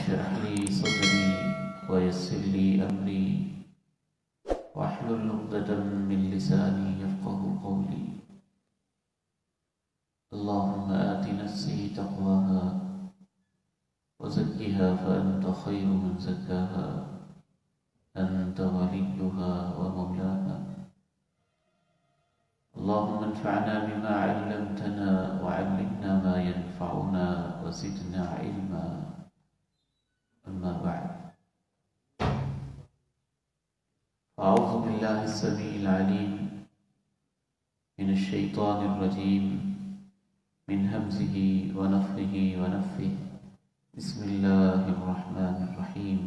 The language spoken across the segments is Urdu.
اشرح لي صدري ويسر لي أمري واحلل عقدة من لساني يفقه قولي. اللهم آت نفسي تقواها وزكها فأنت خير من زكاها أنت وليها ومولاها. اللهم انفعنا بما علمتنا وعلمنا ما ينفعنا وزدنا علما. أما بعد، أعوذ بالله السميع العليم من الشيطان الرجيم من همزه ونفخه ونفثه. بسم الله الرحمن الرحيم.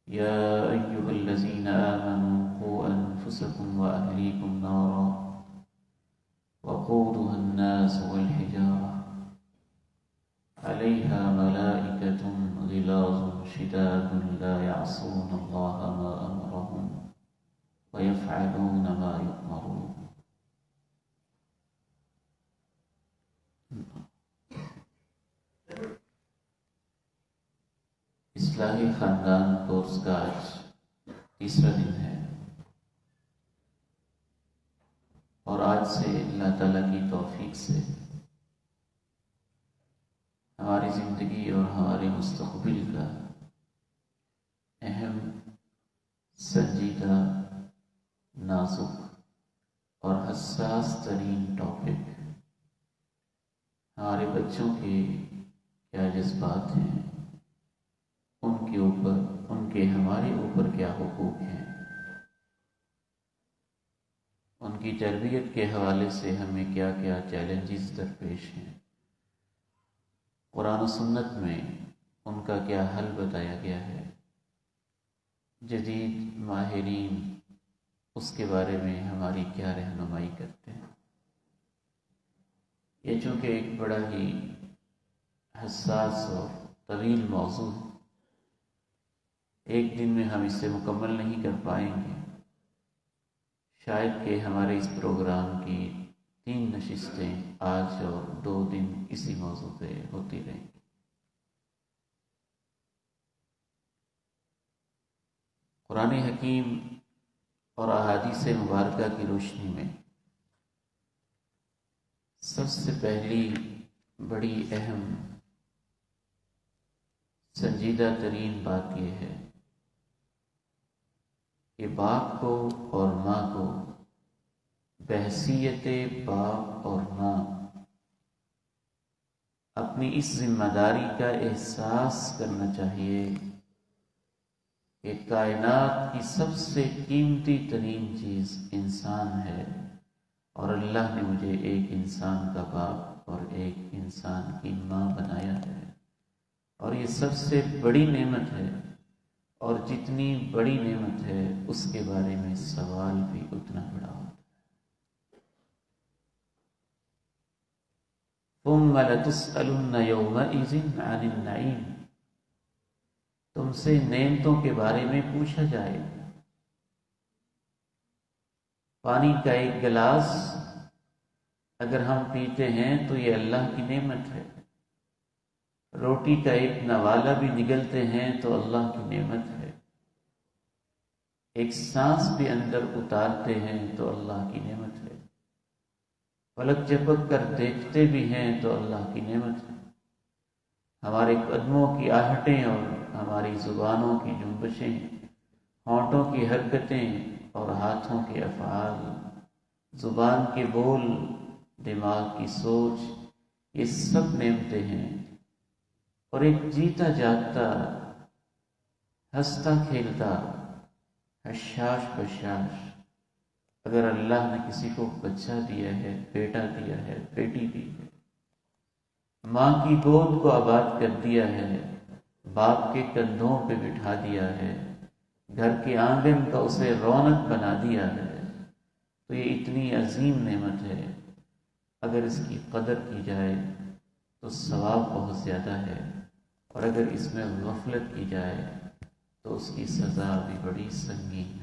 يا أيها الذين آمنوا قوا أنفسكم وأهليكم نارا وقودها الناس والحجارة عليها ملائكة غلاظ شداد لا يعصون الله ما أمرهم ويفعلون ما يؤمرون. اصلاحی خاندان کورس کا آج تیسرا دن ہے، اور آج سے اللہ تعالیٰ کی توفیق سے ہماری زندگی اور ہمارے مستقبل کا اہم، سنجیدہ، نازک اور حساس ترین ٹاپک ہمارے بچوں کے کیا جذبات ہیں، ان کے اوپر، ان کے ہمارے اوپر کیا حقوق ہیں، ان کی تربیت کے حوالے سے ہمیں کیا کیا چیلنجز درپیش ہیں، قرآن و سنت میں ان کا کیا حل بتایا گیا ہے، جدید ماہرین اس کے بارے میں ہماری کیا رہنمائی کرتے ہیں۔ یہ چونکہ ایک بڑا ہی حساس اور طویل موضوع ہے، ایک دن میں ہم اسے مکمل نہیں کر پائیں گے، شاید کہ ہمارے اس پروگرام کی 3 نشستیں آج اور 2 دن اسی موضوع پہ ہوتی رہیں گی۔ قرآن حکیم اور احادیث مبارکہ کی روشنی میں سب سے پہلی بڑی اہم سنجیدہ ترین بات یہ ہے کہ باپ کو اور ماں کو بحیثیت باپ اور ماں اپنی اس ذمہ داری کا احساس کرنا چاہیے کہ کائنات کی سب سے قیمتی ترین چیز انسان ہے، اور اللہ نے مجھے ایک انسان کا باپ اور ایک انسان کی ماں بنایا ہے، اور یہ سب سے بڑی نعمت ہے، اور جتنی بڑی نعمت ہے اس کے بارے میں سوال بھی اتنا بڑا ہوتا ہے۔ ثُمَّ لَتُسْأَلُنَّ يَوْمَئِذٍ عَنِ النَّعِيمِ، تم سے نعمتوں کے بارے میں پوچھا جائے گا۔ پانی کا ایک گلاس اگر ہم پیتے ہیں تو یہ اللہ کی نعمت ہے، روٹی کا ایک نوالا بھی نگلتے ہیں تو اللہ کی نعمت ہے، ایک سانس بھی اندر اتارتے ہیں تو اللہ کی نعمت ہے، پلک جھپک کر دیکھتے بھی ہیں تو اللہ کی نعمت ہے، ہمارے قدموں کی آہٹیں اور ہماری زبانوں کی جنبشیں، ہونٹوں کی حرکتیں اور ہاتھوں کے افعال، زبان کے بول، دماغ کی سوچ، یہ سب نعمتیں ہیں، اور ایک جیتا جاگتا، ہنستا کھیلتا، حشاش بشاش اگر اللہ نے کسی کو بچہ دیا ہے، بیٹا دیا ہے، بیٹی دی ہے، ماں کی گود کو آباد کر دیا ہے، باپ کے کندھوں پہ بٹھا دیا ہے، گھر کے آنگن کا اسے رونق بنا دیا ہے، تو یہ اتنی عظیم نعمت ہے، اگر اس کی قدر کی جائے تو ثواب بہت زیادہ ہے، اور اگر اس میں غفلت کی جائے تو اس کی سزا بھی بڑی سنگین ہے۔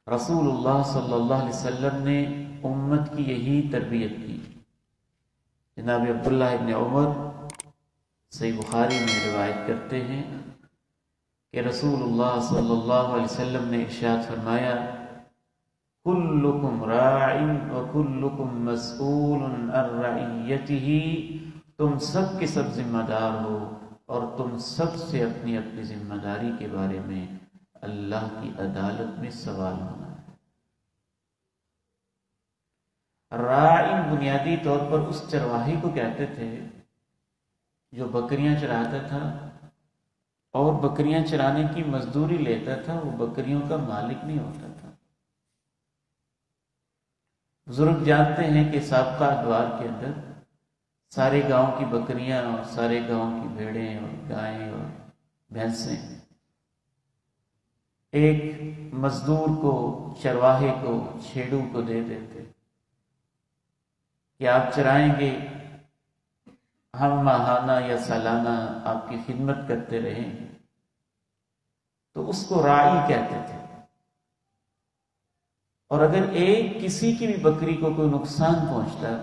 رسول اللہ صلی اللہ علیہ وسلم نے امت کی یہی تربیت کی کہ جناب عبداللہ ابن عمر صحیح بخاری میں روایت کرتے ہیں کہ رسول اللہ صلی اللہ علیہ وسلم نے ارشاد فرمایا کلکم راع وکلکم مسئول عن رعیتہ، تم سب کے سب ذمہ دار ہو اور تم سب سے اپنی اپنی ذمہ داری کے بارے میں اللہ کی عدالت میں سوال ہونا ہے۔ راعی بنیادی طور پر اس چرواہے کو کہتے تھے جو بکریاں چراتا تھا اور بکریاں چرانے کی مزدوری لیتا تھا، وہ بکریوں کا مالک نہیں ہوتا تھا۔ بزرگ جانتے ہیں کہ سابقہ ادوار کے اندر سارے گاؤں کی بکریاں اور سارے گاؤں کی بھیڑیں اور گائیں اور بھینسیں ایک مزدور کو، چرواہے کو، چھیڑو کو دے دیتے کہ آپ چرائیں گے، ہم ماہانہ یا سالانہ آپ کی خدمت کرتے رہیں، تو اس کو راعی کہتے تھے۔ اور اگر ایک کسی کی بھی بکری کو کوئی نقصان پہنچتا،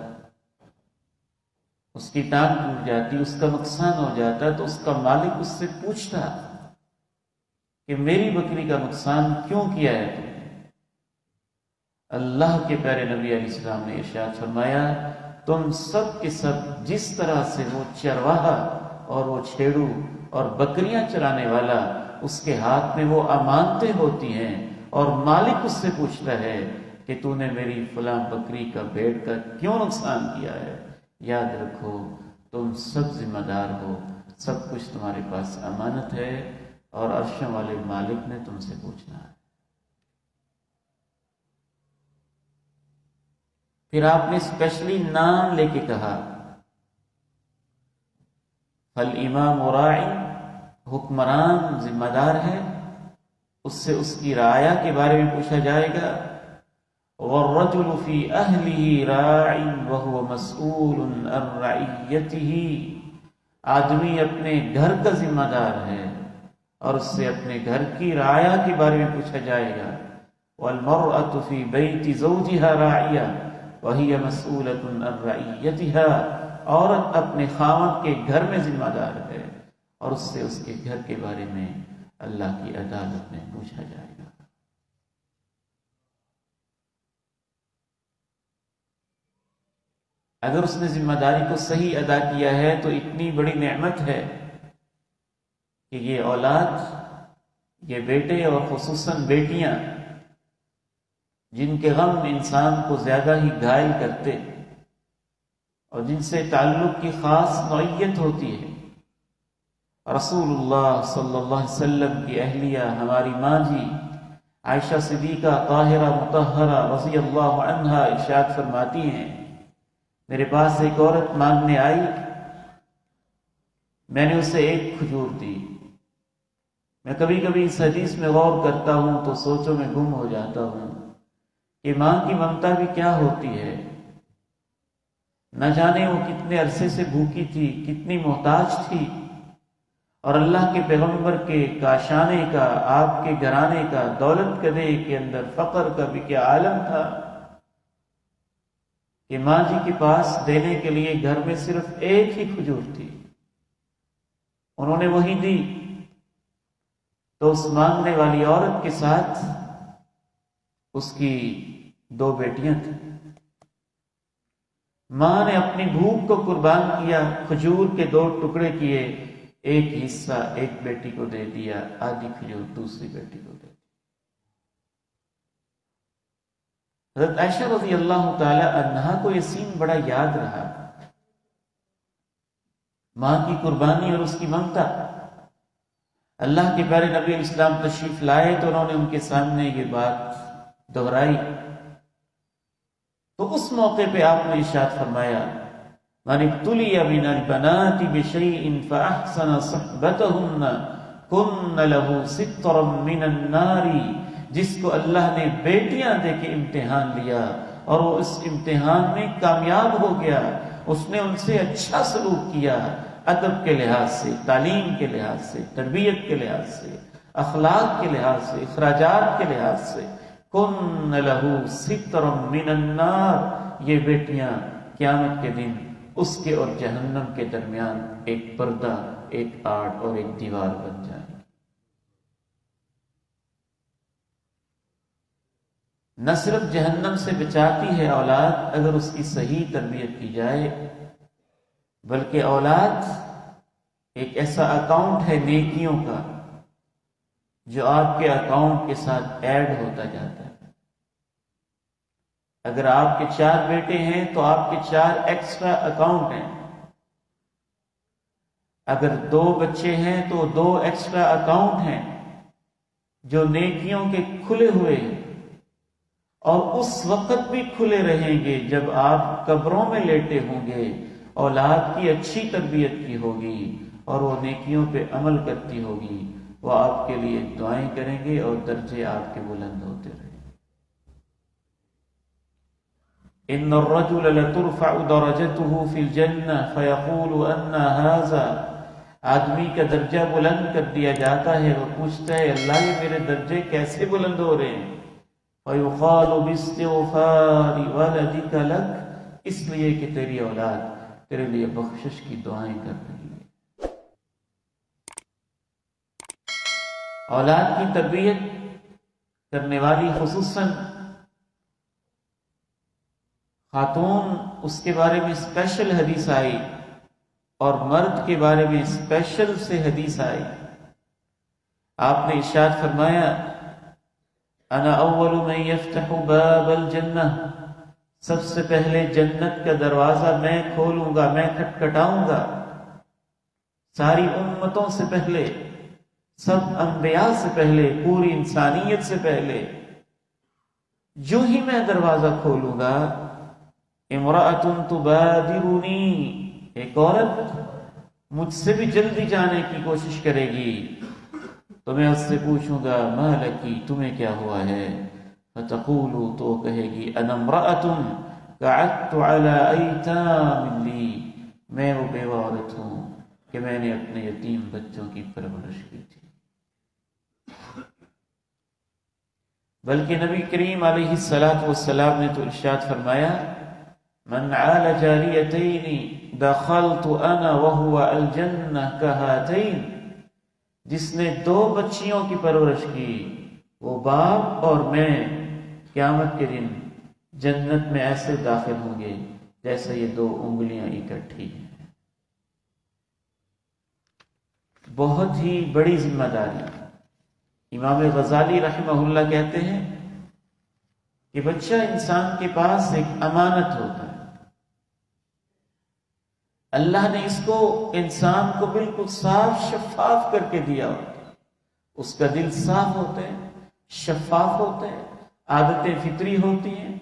اس کی ٹانگ ٹوٹ جاتی، اس کا نقصان ہو جاتا، تو اس کا مالک اس سے پوچھتا کہ میری بکری کا نقصان کیوں کیا ہے تم نے؟ اللہ کے پیارے نبی علیہ السلام نے ارشاد فرمایا تم سب کے سب جس طرح سے وہ چرواہا اور وہ چھیڑو اور بکریاں چرانے والا اس کے ہاتھ میں وہ امانتیں ہوتی ہیں اور مالک اس سے پوچھتا ہے کہ تو نے میری فلاں بکری کا بھیڑ کا کیوں نقصان کیا ہے، یاد رکھو تم سب ذمہ دار ہو، سب کچھ تمہارے پاس امانت ہے اور عرشوں والے مالک نے تم سے پوچھنا ہے۔ پھر آپ نے اسپیشلی نام لے کے کہا فالامام راع، حکمران ذمہ دار ہے، اس سے اس کی رعایا کے بارے میں پوچھا جائے گا۔ والرجل فی اہلہ راع وہو مسئول عن رعیتہ، آدمی اپنے گھر کا ذمہ دار ہے اور اس سے اپنے گھر کی رعایا کے بارے میں پوچھا جائے گا۔ والمرأة فی بیت زوجہا راعیہ وہی مسئولۃ عن رعیتہا، عورت اپنے خاوند کے گھر میں ذمہ دار ہے اور اس سے اس کے گھر کے بارے میں اللہ کی عدالت میں پوچھا جائے گا۔ اگر اس نے ذمہ داری کو صحیح ادا کیا ہے تو اتنی بڑی نعمت ہے کہ یہ اولاد، یہ بیٹے اور خصوصاً بیٹیاں جن کے غم انسان کو زیادہ ہی گھائل کرتے اور جن سے تعلق کی خاص نوعیت ہوتی ہے، رسول اللہ صلی اللہ علیہ وسلم کی اہلیہ ہماری ماں جی عائشہ صدیقہ طاہرہ مطہرہ رضی اللہ عنہا ارشاد فرماتی ہیں میرے پاس ایک عورت مانگنے آئی، میں نے اسے ایک کھجور دی۔ میں کبھی کبھی اس حدیث میں غور کرتا ہوں تو سوچوں میں گم ہو جاتا ہوں کہ ماں کی ممتا بھی کیا ہوتی ہے، نہ جانے وہ کتنے عرصے سے بھوکی تھی، کتنی محتاج تھی، اور اللہ کے پیغمبر کے کاشانے کا، آپ کے گھرانے کا، دولت کدے کے اندر فقر کا بھی کیا عالم تھا کہ ماں جی کے پاس دینے کے لیے گھر میں صرف ایک ہی کھجور تھی، انہوں نے وہی دی۔ تو اس مانگنے والی عورت کے ساتھ اس کی 2 بیٹیاں تھیں، ماں نے اپنی بھوک کو قربان کیا، کھجور کے 2 ٹکڑے کیے، ایک حصہ ایک بیٹی کو دے دیا، آدھی کھجور دوسری بیٹی کو دے دی۔ حضرت عائشہ رضی اللہ تعالی عنہا کو یہ سین بڑا یاد رہا، ماں کی قربانی اور اس کی ممتا۔ اللہ کے پیارے نبی علیہ السلام تشریف لائے تو انہوں نے ان کے سامنے یہ بات دہرائی، تو اس موقع پہ آپ نے ارشاد فرمایا من ابتلی من البنات بشیء فاحسن صحبتهن کن له سترا من النار، جس کو اللہ نے بیٹیاں دے کے امتحان لیا اور وہ اس امتحان میں کامیاب ہو گیا، اس نے ان سے اچھا سلوک کیا، ادب کے لحاظ سے، تعلیم کے لحاظ سے، تربیت کے لحاظ سے، اخلاق کے لحاظ سے، اخراجات کے لحاظ سے، کن له سترا من النار، یہ بیٹیاں قیامت کے دن اس کے اور جہنم کے درمیان ایک پردہ، ایک آڑ اور ایک دیوار بن جائے۔ نہ صرف جہنم سے بچاتی ہے اولاد اگر اس کی صحیح تربیت کی جائے، بلکہ اولاد ایک ایسا اکاؤنٹ ہے نیکیوں کا جو آپ کے اکاؤنٹ کے ساتھ ایڈ ہوتا جاتا ہے۔ اگر آپ کے 4 بیٹے ہیں تو آپ کے 4 ایکسٹرا اکاؤنٹ ہیں، اگر 2 بچے ہیں تو 2 ایکسٹرا اکاؤنٹ ہیں جو نیکیوں کے کھلے ہوئے ہیں، اور اس وقت بھی کھلے رہیں گے جب آپ قبروں میں لیٹے ہوں گے۔ اولاد کی اچھی تربیت کی ہوگی اور وہ نیکیوں پہ عمل کرتی ہوگی، وہ آپ کے لیے دعائیں کریں گے اور درجے آپ کے بلند ہوتے رہیں گے۔ ان الرجل لترفع درجته في الجنة فيقول ان هذا، آدمی کا درجہ بلند کر دیا جاتا ہے، وہ پوچھتا ہے اللہ یہ میرے درجے کیسے بلند ہو رہے ہیں؟ فَيُقَالُ بِاسْتِغْفَارِ وَلَدِكَ لَكَ، اس لیے کہ تیری اولاد تیرے لیے بخشش کی دعائیں کر رہی ہے۔ اولاد کی تربیت کرنے والی خصوصاً خاتون، اس کے بارے میں اسپیشل حدیث آئی، اور مرد کے بارے میں اسپیشل سے حدیث آئی۔ آپ نے ارشاد فرمایا انا اول من یفتح باب الجنہ، سب سے پہلے جنت کا دروازہ میں کھولوں گا، میں کھٹکھٹاؤں گا، ساری امتوں سے پہلے، سب انبیاء سے پہلے، پوری انسانیت سے پہلے۔ جو ہی میں دروازہ کھولوں گا، امرأۃ تبادرنی، ایک عورت مجھ سے بھی جلدی جانے کی کوشش کرے گی، تو میں اس سے پوچھوں گا ما لکی، تمہیں کیا ہوا ہے؟ فتقول، تو کہے گی انا امرأۃ قعدت علی ایتام لی، میں وہ بیوہ عورت ہوں کہ میں نے اپنے یتیم بچوں کی پرورش کی تھی۔ بلکہ نبی کریم علیہ السلام نے تو ارشاد فرمایا من عال جاریتین دخلت انا وهو الجنہ کہاتین، جس نے 2 بچیوں کی پرورش کی، وہ باپ اور میں قیامت کے دن جنت میں ایسے داخل ہوں گے جیسے یہ 2 انگلیاں اکٹھی ہیں۔ بہت ہی بڑی ذمہ داری۔ امام غزالی رحمہ اللہ کہتے ہیں کہ بچہ انسان کے پاس ایک امانت ہوتا ہے، اللہ نے اس کو، انسان کو بالکل صاف شفاف کر کے دیا ہوتا ہے، اس کا دل صاف ہوتا ہے، شفاف ہوتا ہے، عادتیں فطری ہوتی ہیں،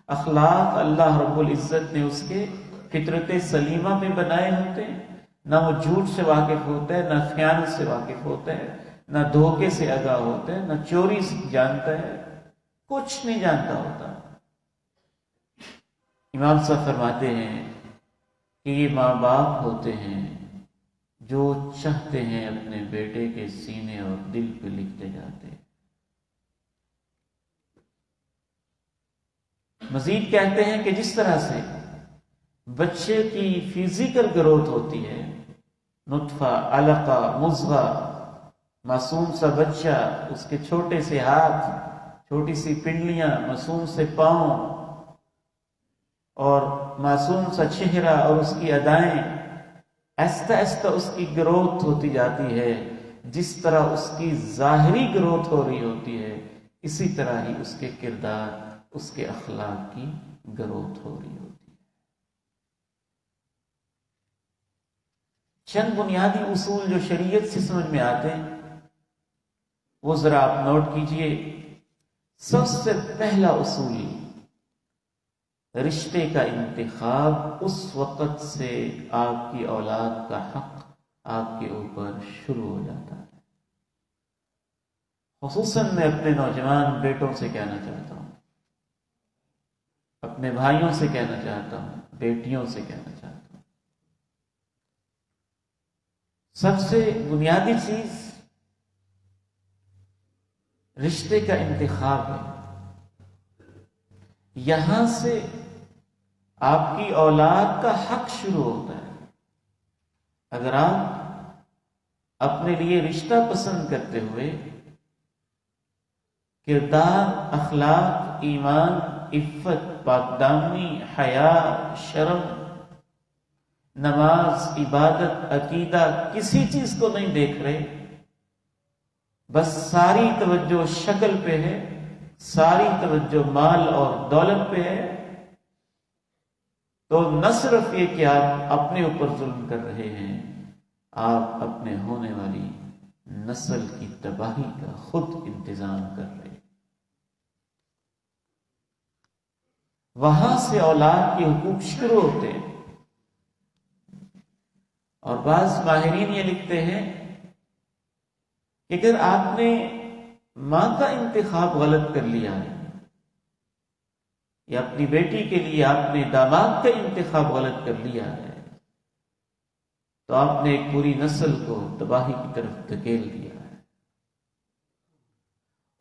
اخلاق اللہ رب العزت نے اس کے فطرت سلیمہ میں بنائے ہوتے ہیں، نہ وہ جھوٹ سے واقف ہوتا ہے، نہ خیانت سے واقف ہوتا ہے، نہ دھوکے سے آگاہ ہوتا ہے، نہ چوری سے جانتا ہے، کچھ نہیں جانتا ہوتا۔ امام صاحب فرماتے ہیں کہ یہ ماں باپ ہوتے ہیں جو چاہتے ہیں اپنے بیٹے کے سینے اور دل پہ لکھتے جاتے ہیں۔ مزید کہتے ہیں کہ جس طرح سے بچے کی فزیکل گروتھ ہوتی ہے، نطفہ، علقہ، مضغہ، معصوم سا بچہ، اس کے چھوٹے سے ہاتھ، چھوٹی سی پنڈلیاں، معصوم سے پاؤں اور معصوم سا چہرہ اور اس کی ادائیں، آہستہ آہستہ اس کی گروتھ ہوتی جاتی ہے۔ جس طرح اس کی ظاہری گروتھ ہو رہی ہوتی ہے، اسی طرح ہی اس کے کردار، اس کے اخلاق کی گروتھ ہو رہی ہوتی ہے۔ چند بنیادی اصول جو شریعت سے سمجھ میں آتے ہیں وہ ذرا آپ نوٹ کیجئے۔ سب سے پہلا اصول، رشتے کا انتخاب اس وقت سے آپ کی اولاد کا حق آپ کے اوپر شروع ہو جاتا ہے۔ خصوصاً میں اپنے نوجوان بیٹوں سے کہنا چاہتا ہوں، اپنے بھائیوں سے کہنا چاہتا ہوں، بیٹیوں سے کہنا چاہتا ہوں، سب سے بنیادی چیز رشتے کا انتخاب ہے۔ یہاں سے آپ کی اولاد کا حق شروع ہوتا ہے۔ اگر آپ اپنے لیے رشتہ پسند کرتے ہوئے کردار، اخلاق، ایمان، عفت، پاکدامنی، حیا، شرم، نماز، عبادت، عقیدہ، کسی چیز کو نہیں دیکھ رہے، بس ساری توجہ شکل پہ ہے، ساری توجہ مال اور دولت پہ ہے، تو نہ صرف یہ کہ آپ اپنے اوپر ظلم کر رہے ہیں، آپ اپنے ہونے والی نسل کی تباہی کا خود انتظام کر رہے ہیں۔ وہاں سے اولاد کے حقوق شروع ہوتے ہیں، اور بعض ماہرین یہ لکھتے ہیں کہ اگر آپ نے ماں کا انتخاب غلط کر لیا ہے، یا اپنی بیٹی کے لیے آپ نے داماد کا انتخاب غلط کر لیا ہے، تو آپ نے ایک پوری نسل کو تباہی کی طرف دھکیل دیا ہے۔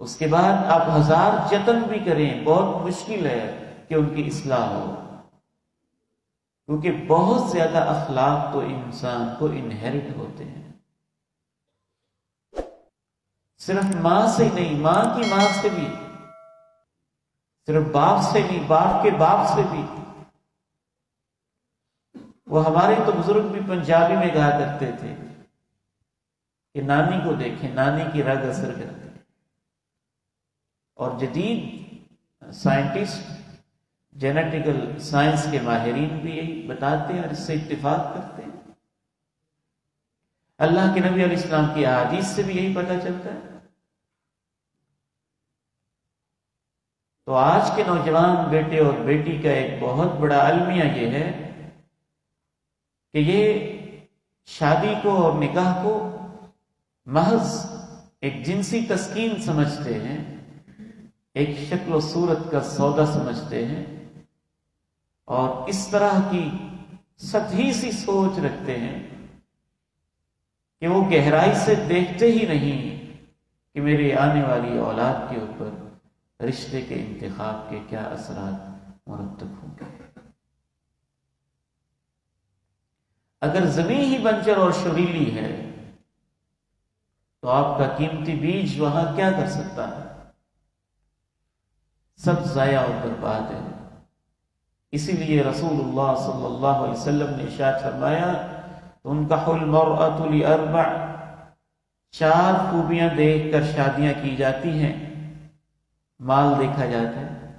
اس کے بعد آپ ہزار جتن بھی کریں، بہت مشکل ہے کہ ان کی اصلاح ہو، کیونکہ بہت زیادہ اخلاق تو انسان کو انہیرٹ ہوتے ہیں، صرف ماں سے نہیں، ماں کی ماں سے بھی، صرف باپ سے نہیں، باپ کے باپ سے بھی۔ وہ ہمارے تو بزرگ بھی پنجابی میں کہا کرتے تھے کہ نانی کو دیکھیں، نانی کی رگ اثر کرتی ہے۔ اور جدید سائنٹسٹ، جینیٹیکل سائنس کے ماہرین بھی یہی بتاتے ہیں اور اس سے اتفاق کرتے ہیں۔ اللہ کے نبی علیہ السلام کی احادیث سے بھی یہی پتہ چلتا ہے۔ تو آج کے نوجوان بیٹے اور بیٹی کا ایک بہت بڑا المیہ یہ ہے کہ یہ شادی کو اور نکاح کو محض ایک جنسی تسکین سمجھتے ہیں، ایک شکل و صورت کا سودا سمجھتے ہیں، اور اس طرح کی سطحی سی سوچ رکھتے ہیں کہ وہ گہرائی سے دیکھتے ہی نہیں کہ میری آنے والی اولاد کے اوپر رشتے کے انتخاب کے کیا اثرات مرتب ہوں گے۔ اگر زمین ہی بنجر اور شریلی ہے تو آپ کا قیمتی بیج وہاں کیا کر سکتا ہے؟ سب ضائع اور برباد ہے۔ اسی لیے رسول اللہ صلی اللہ علیہ وسلم نے ارشاد فرمایا، تنکح المرأة لأربع، 4 خوبیاں دیکھ کر شادیاں کی جاتی ہیں۔ مال دیکھا جاتا ہے،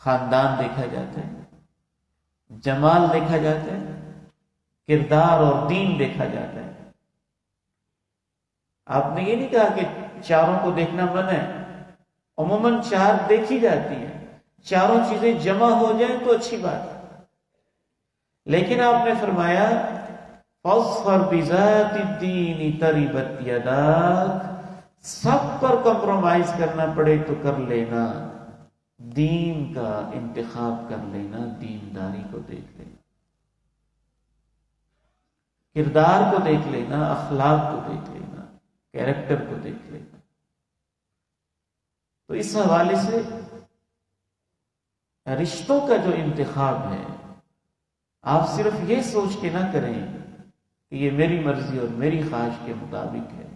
خاندان دیکھا جاتا ہے، جمال دیکھا جاتا ہے، کردار اور دین دیکھا جاتا ہے۔ آپ نے یہ نہیں کہا کہ 4 کو دیکھنا منع ہے، عموماً 4 دیکھی جاتی ہیں، 4 چیزیں جمع ہو جائیں تو اچھی بات ہے، لیکن آپ نے فرمایا فاظفر بذات الدین تربت یداک، سب پر کمپرومائز کرنا پڑے تو کر لینا، دین کا انتخاب کر لینا، دینداری کو دیکھ لینا، کردار کو دیکھ لینا، اخلاق کو دیکھ لینا، کیریکٹر کو دیکھ لینا۔ تو اس حوالے سے رشتوں کا جو انتخاب ہے، آپ صرف یہ سوچ کے نہ کریں کہ یہ میری مرضی اور میری خواہش کے مطابق ہے،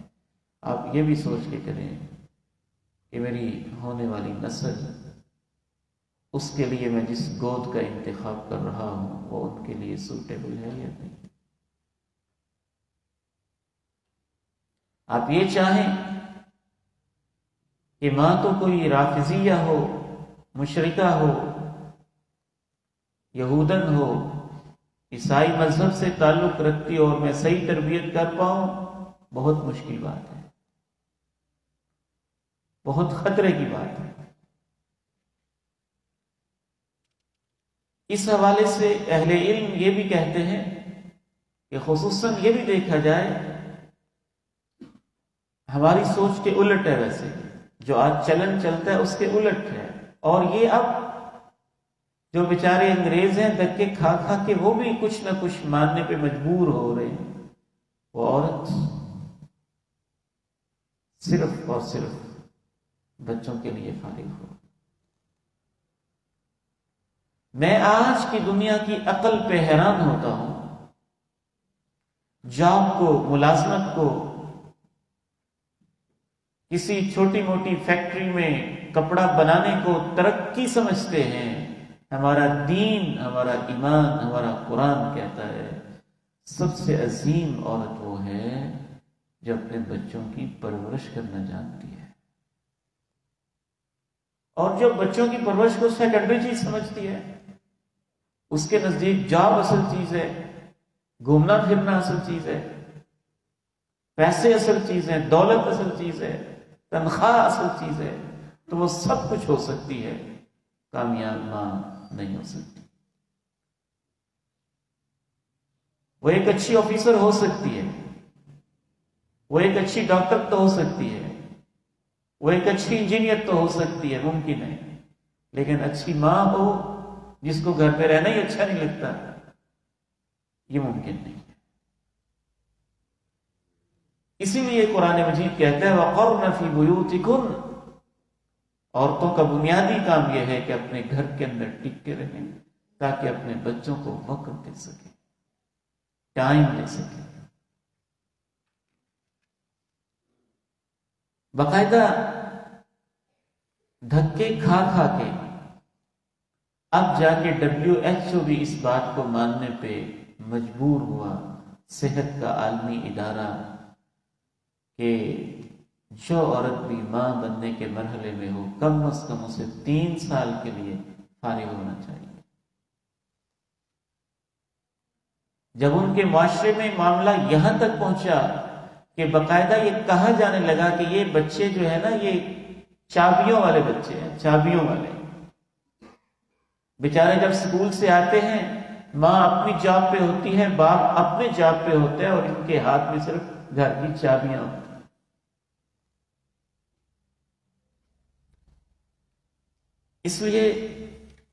آپ یہ بھی سوچ کے کریں کہ میری ہونے والی نسل، اس کے لیے میں جس گود کا انتخاب کر رہا ہوں وہ ان کے لیے سوٹیبل ہے یا نہیں۔ آپ یہ چاہیں کہ ماں تو کوئی رافضیہ ہو، مشرکہ ہو، یہودن ہو، عیسائی مذہب سے تعلق رکھتی اور میں صحیح تربیت کر پاؤں، بہت مشکل بات ہے، بہت خطرے کی بات ہے۔ اس حوالے سے اہل علم یہ بھی کہتے ہیں کہ خصوصاً یہ بھی دیکھا جائے، ہماری سوچ کے الٹ ہے، ویسے جو آج چلن چلتا ہے اس کے الٹ ہے، اور یہ اب جو بیچارے انگریز ہیں دھکے کھا کھا کے وہ بھی کچھ نہ کچھ ماننے پہ مجبور ہو رہے ہیں، وہ عورت صرف اور صرف بچوں کے لیے فارغ ہو۔ میں آج کی دنیا کی عقل پہ حیران ہوتا ہوں، جاب کو، ملازمت کو، کسی چھوٹی موٹی فیکٹری میں کپڑا بنانے کو ترقی سمجھتے ہیں۔ ہمارا دین، ہمارا ایمان، ہمارا قرآن کہتا ہے سب سے عظیم عورت وہ ہے جو اپنے بچوں کی پرورش کرنا جانتی ہے، اور جو بچوں کی پرورش کو سیکنڈری چیز سمجھتی ہے، اس کے نزدیک جاب اصل چیز ہے، گھومنا پھرنا اصل چیز ہے، پیسے اصل چیز ہے، دولت اصل چیز ہے، تنخواہ اصل چیز ہے، تو وہ سب کچھ ہو سکتی ہے، کامیاب ماں نہیں ہو سکتی۔ وہ ایک اچھی آفیسر ہو سکتی ہے، وہ ایک اچھی ڈاکٹر تو ہو سکتی ہے، وہ ایک اچھی انجینئر تو ہو سکتی ہے، ممکن ہے، لیکن اچھی ماں ہو جس کو گھر پہ رہنا ہی اچھا نہیں لگتا، یہ ممکن نہیں ہے۔ اسی لیے قرآن مجید کہتا ہے وَقَرْنَ فِي بُيُوتِكُنَّ، عورتوں کا بنیادی کام یہ ہے کہ اپنے گھر کے اندر ٹک کے رہیں تاکہ اپنے بچوں کو وقت دے سکیں، ٹائم دے سکیں۔ باقاعدہ دھکے کھا کھا کے اب جا کے WHO بھی اس بات کو ماننے پہ مجبور ہوا، صحت کا عالمی ادارہ، کہ جو عورت بھی ماں بننے کے مرحلے میں ہو کم از کم اسے 3 سال کے لیے فارغ ہونا چاہیے۔ جب ان کے معاشرے میں معاملہ یہاں تک پہنچا کہ باقاعدہ یہ کہا جانے لگا کہ یہ بچے جو ہے نا، یہ چابیوں والے بچے ہیں، چابیوں والے بیچارے جب اسکول سے آتے ہیں، ماں اپنی جاب پہ ہوتی ہے، باپ اپنے جاب پہ ہوتے ہیں، اور ان کے ہاتھ میں صرف گھر کی چابیاں ہوتی ہیں۔ اس لیے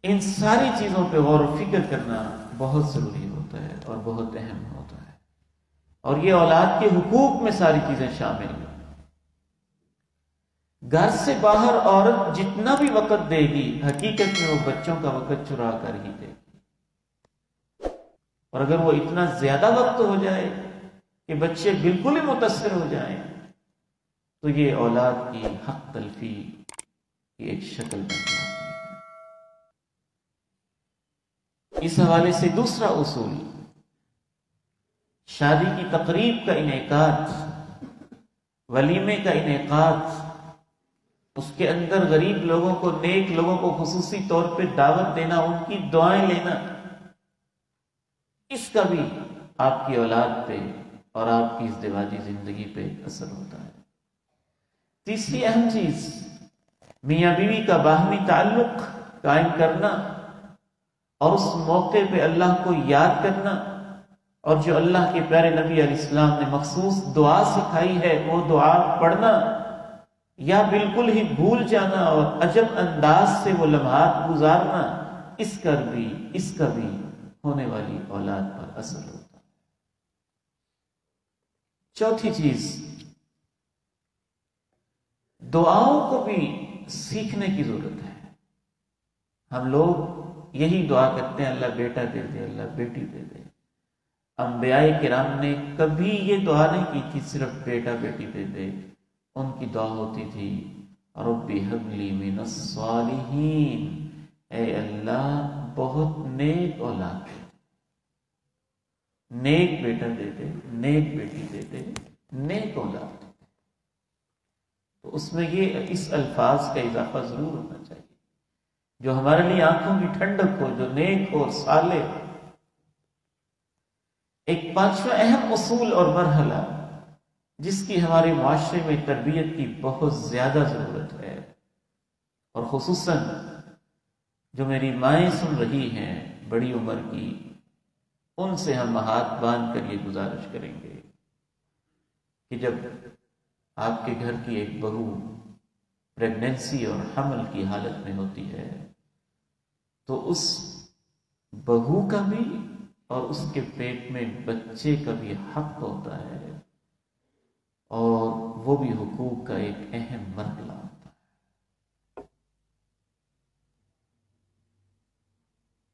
ان ساری چیزوں پہ غور و فکر کرنا بہت ضروری ہوتا ہے اور بہت اہم ہوتا ہے، اور یہ اولاد کے حقوق میں ساری چیزیں شامل ہیں۔ گھر سے باہر عورت جتنا بھی وقت دے گی، حقیقت میں وہ بچوں کا وقت چرا کر ہی دے گی، اور اگر وہ اتنا زیادہ وقت ہو جائے کہ بچے بالکل ہی متاثر ہو جائیں تو یہ اولاد کی حق تلفی کی ایک شکل بن جاتی ہے۔ اس حوالے سے دوسرا اصول، شادی کی تقریب کا انعقاد، ولیمے کا انعقاد، اس کے اندر غریب لوگوں کو، نیک لوگوں کو خصوصی طور پہ دعوت دینا، ان کی دعائیں لینا، اس کا بھی آپ کی اولاد پہ اور آپ کی ازدواجی زندگی پہ اثر ہوتا ہے۔ تیسری اہم چیز، میاں بیوی کا باہمی تعلق قائم کرنا، اور اس موقع پہ اللہ کو یاد کرنا، اور جو اللہ کے پیارے نبی علیہ السلام نے مخصوص دعا سکھائی ہے وہ دعا پڑھنا، یا بالکل ہی بھول جانا اور عجب انداز سے وہ لمحات گزارنا، اس کا بھی ہونے والی اولاد پر اثر ہوتا ہے۔ چوتھی چیز، دعاؤں کو بھی سیکھنے کی ضرورت ہے۔ ہم لوگ یہی دعا کرتے ہیں اللہ بیٹا دے دے، اللہ بیٹی دے دے۔ انبیاء کرام نے کبھی یہ دعا نہیں کی تھی صرف بیٹا بیٹی دے دے، ان کی دعا ہوتی تھی رب ہب لی من الصالحین، اے اللہ بہت نیک اولاد دے دے، نیک بیٹا دے دے، نیک بیٹی دے دے، نیک اولاد دے دے۔ تو اس میں یہ اس الفاظ کا اضافہ ضرور ہونا چاہیے جو ہمارے لیے آنکھوں کی ٹھنڈک ہو، جو نیک ہو، صالح ہو۔ ایک پانچواں اہم اصول اور مرحلہ جس کی ہمارے معاشرے میں تربیت کی بہت زیادہ ضرورت ہے، اور خصوصاً جو میری مائیں سن رہی ہیں بڑی عمر کی، ان سے ہم ہاتھ باندھ کر یہ گزارش کریں گے کہ جب آپ کے گھر کی ایک بہو پریگننسی اور حمل کی حالت میں ہوتی ہے تو اس بہو کا بھی اور اس کے پیٹ میں بچے کا بھی حق ہوتا ہے، اور وہ بھی حقوق کا ایک اہم مرحلہ ہوتا ہے۔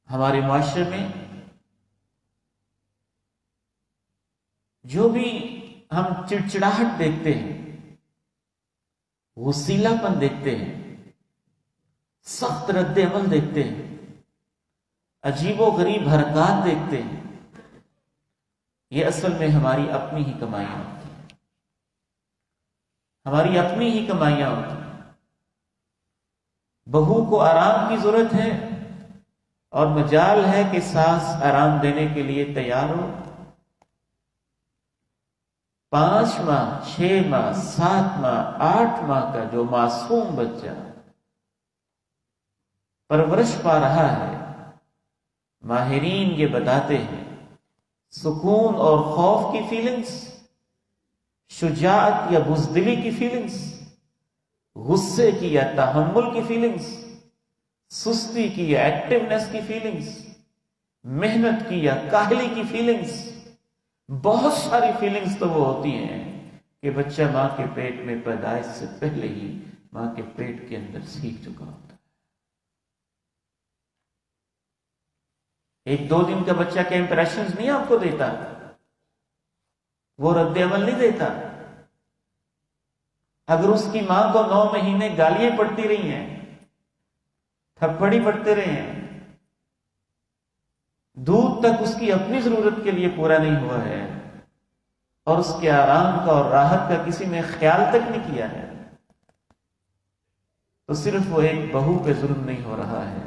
ہمارے معاشرے میں جو بھی ہم چڑچڑاہٹ دیکھتے ہیں، غصیلا پن دیکھتے ہیں، سخت رد عمل دیکھتے ہیں، عجیب و غریب حرکات دیکھتے ہیں، یہ اصل میں ہماری اپنی ہی کمائیاں ہوتی ہیں، ہماری اپنی ہی کمائیاں ہوتی ہیں۔ بہو کو آرام کی ضرورت ہے اور مجال ہے کہ ساس آرام دینے کے لیے تیار ہو۔ 5 ماہ، 6 ماہ، 7 ماہ، 8 ماہ کا جو معصوم بچہ پرورش پا رہا ہے، ماہرین یہ بتاتے ہیں سکون اور خوف کی فیلنگز، شجاعت یا بزدلی کی فیلنگز، غصے کی یا تحمل کی فیلنگز، سستی کی یا ایکٹیونیس کی فیلنگز، محنت کی یا کاہلی کی فیلنگز، بہت ساری فیلنگز تو وہ ہوتی ہیں کہ بچہ ماں کے پیٹ میں پیدائش سے پہلے ہی ماں کے پیٹ کے اندر سیکھ چکا ہوتا ہے۔ 1-2 دن کا بچہ کے امپریشنز نہیں آپ کو دیتا، وہ رد عمل نہیں دیتا۔ اگر اس کی ماں کو 9 مہینے گالیاں پڑتی رہی ہیں، تھپڑی پڑتے رہے ہیں، دودھ تک اس کی اپنی ضرورت کے لیے پورا نہیں ہوا ہے، اور اس کے آرام کا اور راحت کا کسی نے خیال تک نہیں کیا ہے، تو صرف وہ ایک بہو پہ ظلم نہیں ہو رہا ہے،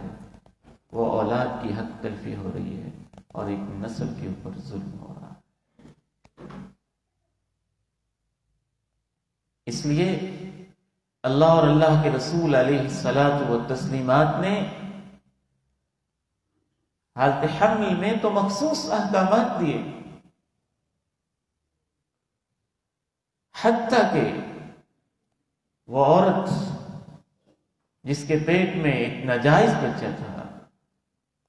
وہ اولاد کی حق تلفی ہو رہی ہے اور ایک نسل کے اوپر ظلم ہو رہا ہے۔ اس لیے اللہ اور اللہ کے رسول علیہ الصلاۃ والتسلیمات نے حالت حمل میں تو مخصوص احکامات دیے، حتیٰ کہ وہ عورت جس کے پیٹ میں ایک ناجائز بچہ تھا،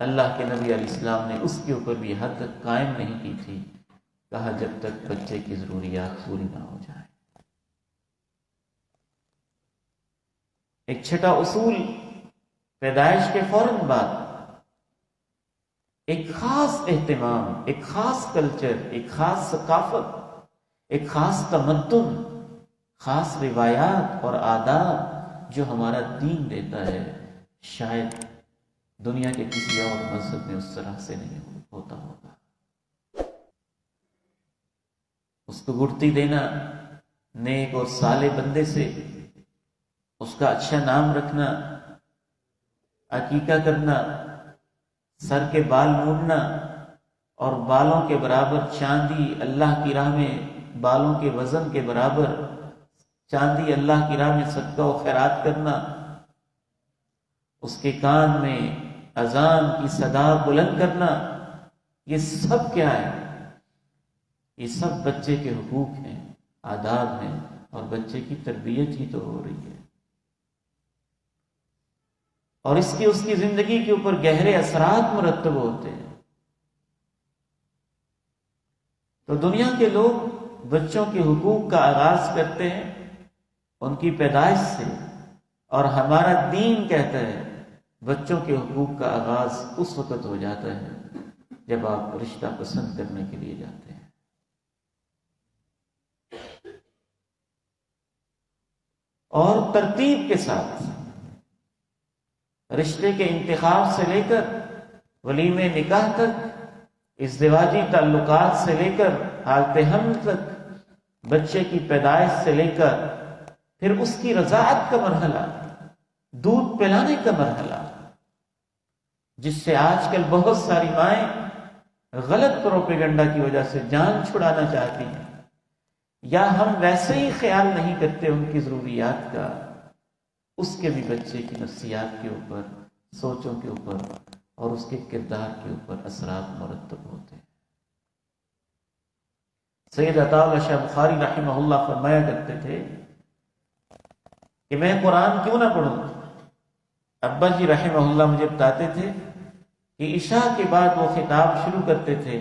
اللہ کے نبی علیہ السلام نے اس کے اوپر بھی حد قائم نہیں کی تھی، کہا جب تک بچے کی ضروریات پوری نہ ہو جائیں۔ ایک چھٹا اصول، پیدائش کے فوراً بعد ایک خاص اہتمام، ایک خاص کلچر، ایک خاص ثقافت، ایک خاص تمدن، خاص روایات اور آداب جو ہمارا دین دیتا ہے، شاید دنیا کے کسی اور مذہب میں اس طرح سے نہیں ہوتا ہوگا۔ اس کو گڑتی دینا، نیک اور صالح بندے سے اس کا اچھا نام رکھنا، عقیقہ کرنا، سر کے بال مونڈنا اور بالوں کے برابر چاندی اللہ کی راہ میں، بالوں کے وزن کے برابر چاندی اللہ کی راہ میں صدقہ و خیرات کرنا، اس کے کان میں اذان کی صدا بلند کرنا، یہ سب کیا ہے؟ یہ سب بچے کے حقوق ہیں، آداب ہیں، اور بچے کی تربیت ہی تو ہو رہی ہے، اور اس کی زندگی کے اوپر گہرے اثرات مرتب ہوتے ہیں۔ تو دنیا کے لوگ بچوں کے حقوق کا آغاز کرتے ہیں ان کی پیدائش سے، اور ہمارا دین کہتا ہے بچوں کے حقوق کا آغاز اس وقت ہو جاتا ہے جب آپ رشتہ پسند کرنے کے لیے جاتے ہیں۔ اور ترتیب کے ساتھ رشتے کے انتخاب سے لے کر ولیمے نکاح تک، ازدواجی تعلقات سے لے کر حالت حمل تک، بچے کی پیدائش سے لے کر پھر اس کی رضاعت کا مرحلہ، دودھ پلانے کا مرحلہ، جس سے آج کل بہت ساری مائیں غلط پروپیگنڈا کی وجہ سے جان چھڑانا چاہتی ہیں، یا ہم ویسے ہی خیال نہیں کرتے ان کی ضروریات کا، اس کے بھی بچے کی نفسیات کے اوپر، سوچوں کے اوپر اور اس کے کردار کے اوپر اثرات مرتب ہوتے ہیں۔ سید عطا اللہ شاہ بخاری رحمہ اللہ فرمایا کرتے تھے کہ میں قرآن کیوں نہ پڑھوں؟ ابا جی رحمہ اللہ مجھے بتاتے تھے کہ عشاء کے بعد وہ خطاب شروع کرتے تھے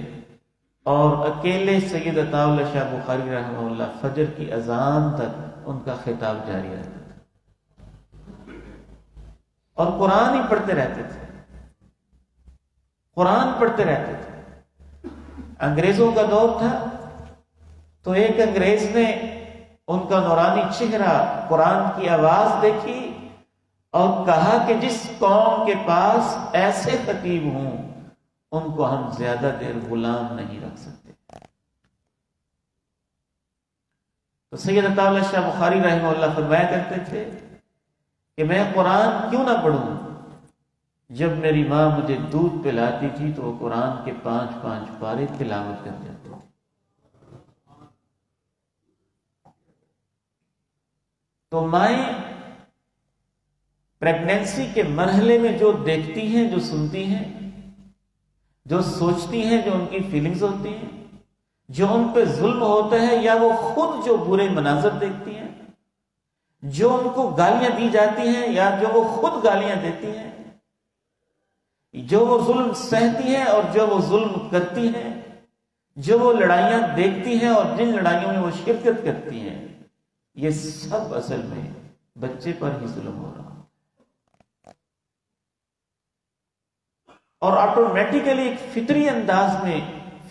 اور اکیلے سید عطا اللہ شاہ بخاری رحمہ اللہ فجر کی اذان تک ان کا خطاب جاری رہتا تھا اور قرآن ہی پڑھتے رہتے تھے۔ قرآن پڑھتے رہتے تھے۔ انگریزوں کا دور تھا تو ایک انگریز نے ان کا نورانی چہرہ، قرآن کی آواز دیکھی اور کہا کہ جس قوم کے پاس ایسے خطیب ہوں ان کو ہم زیادہ دیر غلام نہیں رکھ سکتے۔ تو سید عطا اللہ شاہ بخاری رحمہ اللہ فرمایا کرتے تھے کہ میں قرآن کیوں نہ پڑھوں، جب میری ماں مجھے دودھ پلاتی تھی تو وہ قرآن کے 5 پارے تلاوت کر جاتے تھے۔ تو مائیں پریگنینسی کے مرحلے میں جو دیکھتی ہیں، جو سنتی ہیں، جو سوچتی ہیں، جو ان کی فیلنگز ہوتی ہیں، جو ان پہ ظلم ہوتا ہے، یا وہ خود جو برے مناظر دیکھتی ہیں، جو ان کو گالیاں دی جاتی ہیں یا جو وہ خود گالیاں دیتی ہیں، جو وہ ظلم سہتی ہیں اور جو وہ ظلم کرتی ہیں، جو وہ لڑائیاں دیکھتی ہیں اور جن لڑائیوں میں وہ شرکت کرتی ہیں، یہ سب اصل میں بچے پر ہی ظلم ہو رہا ہے۔ اور آٹومیٹیکلی ایک فطری انداز میں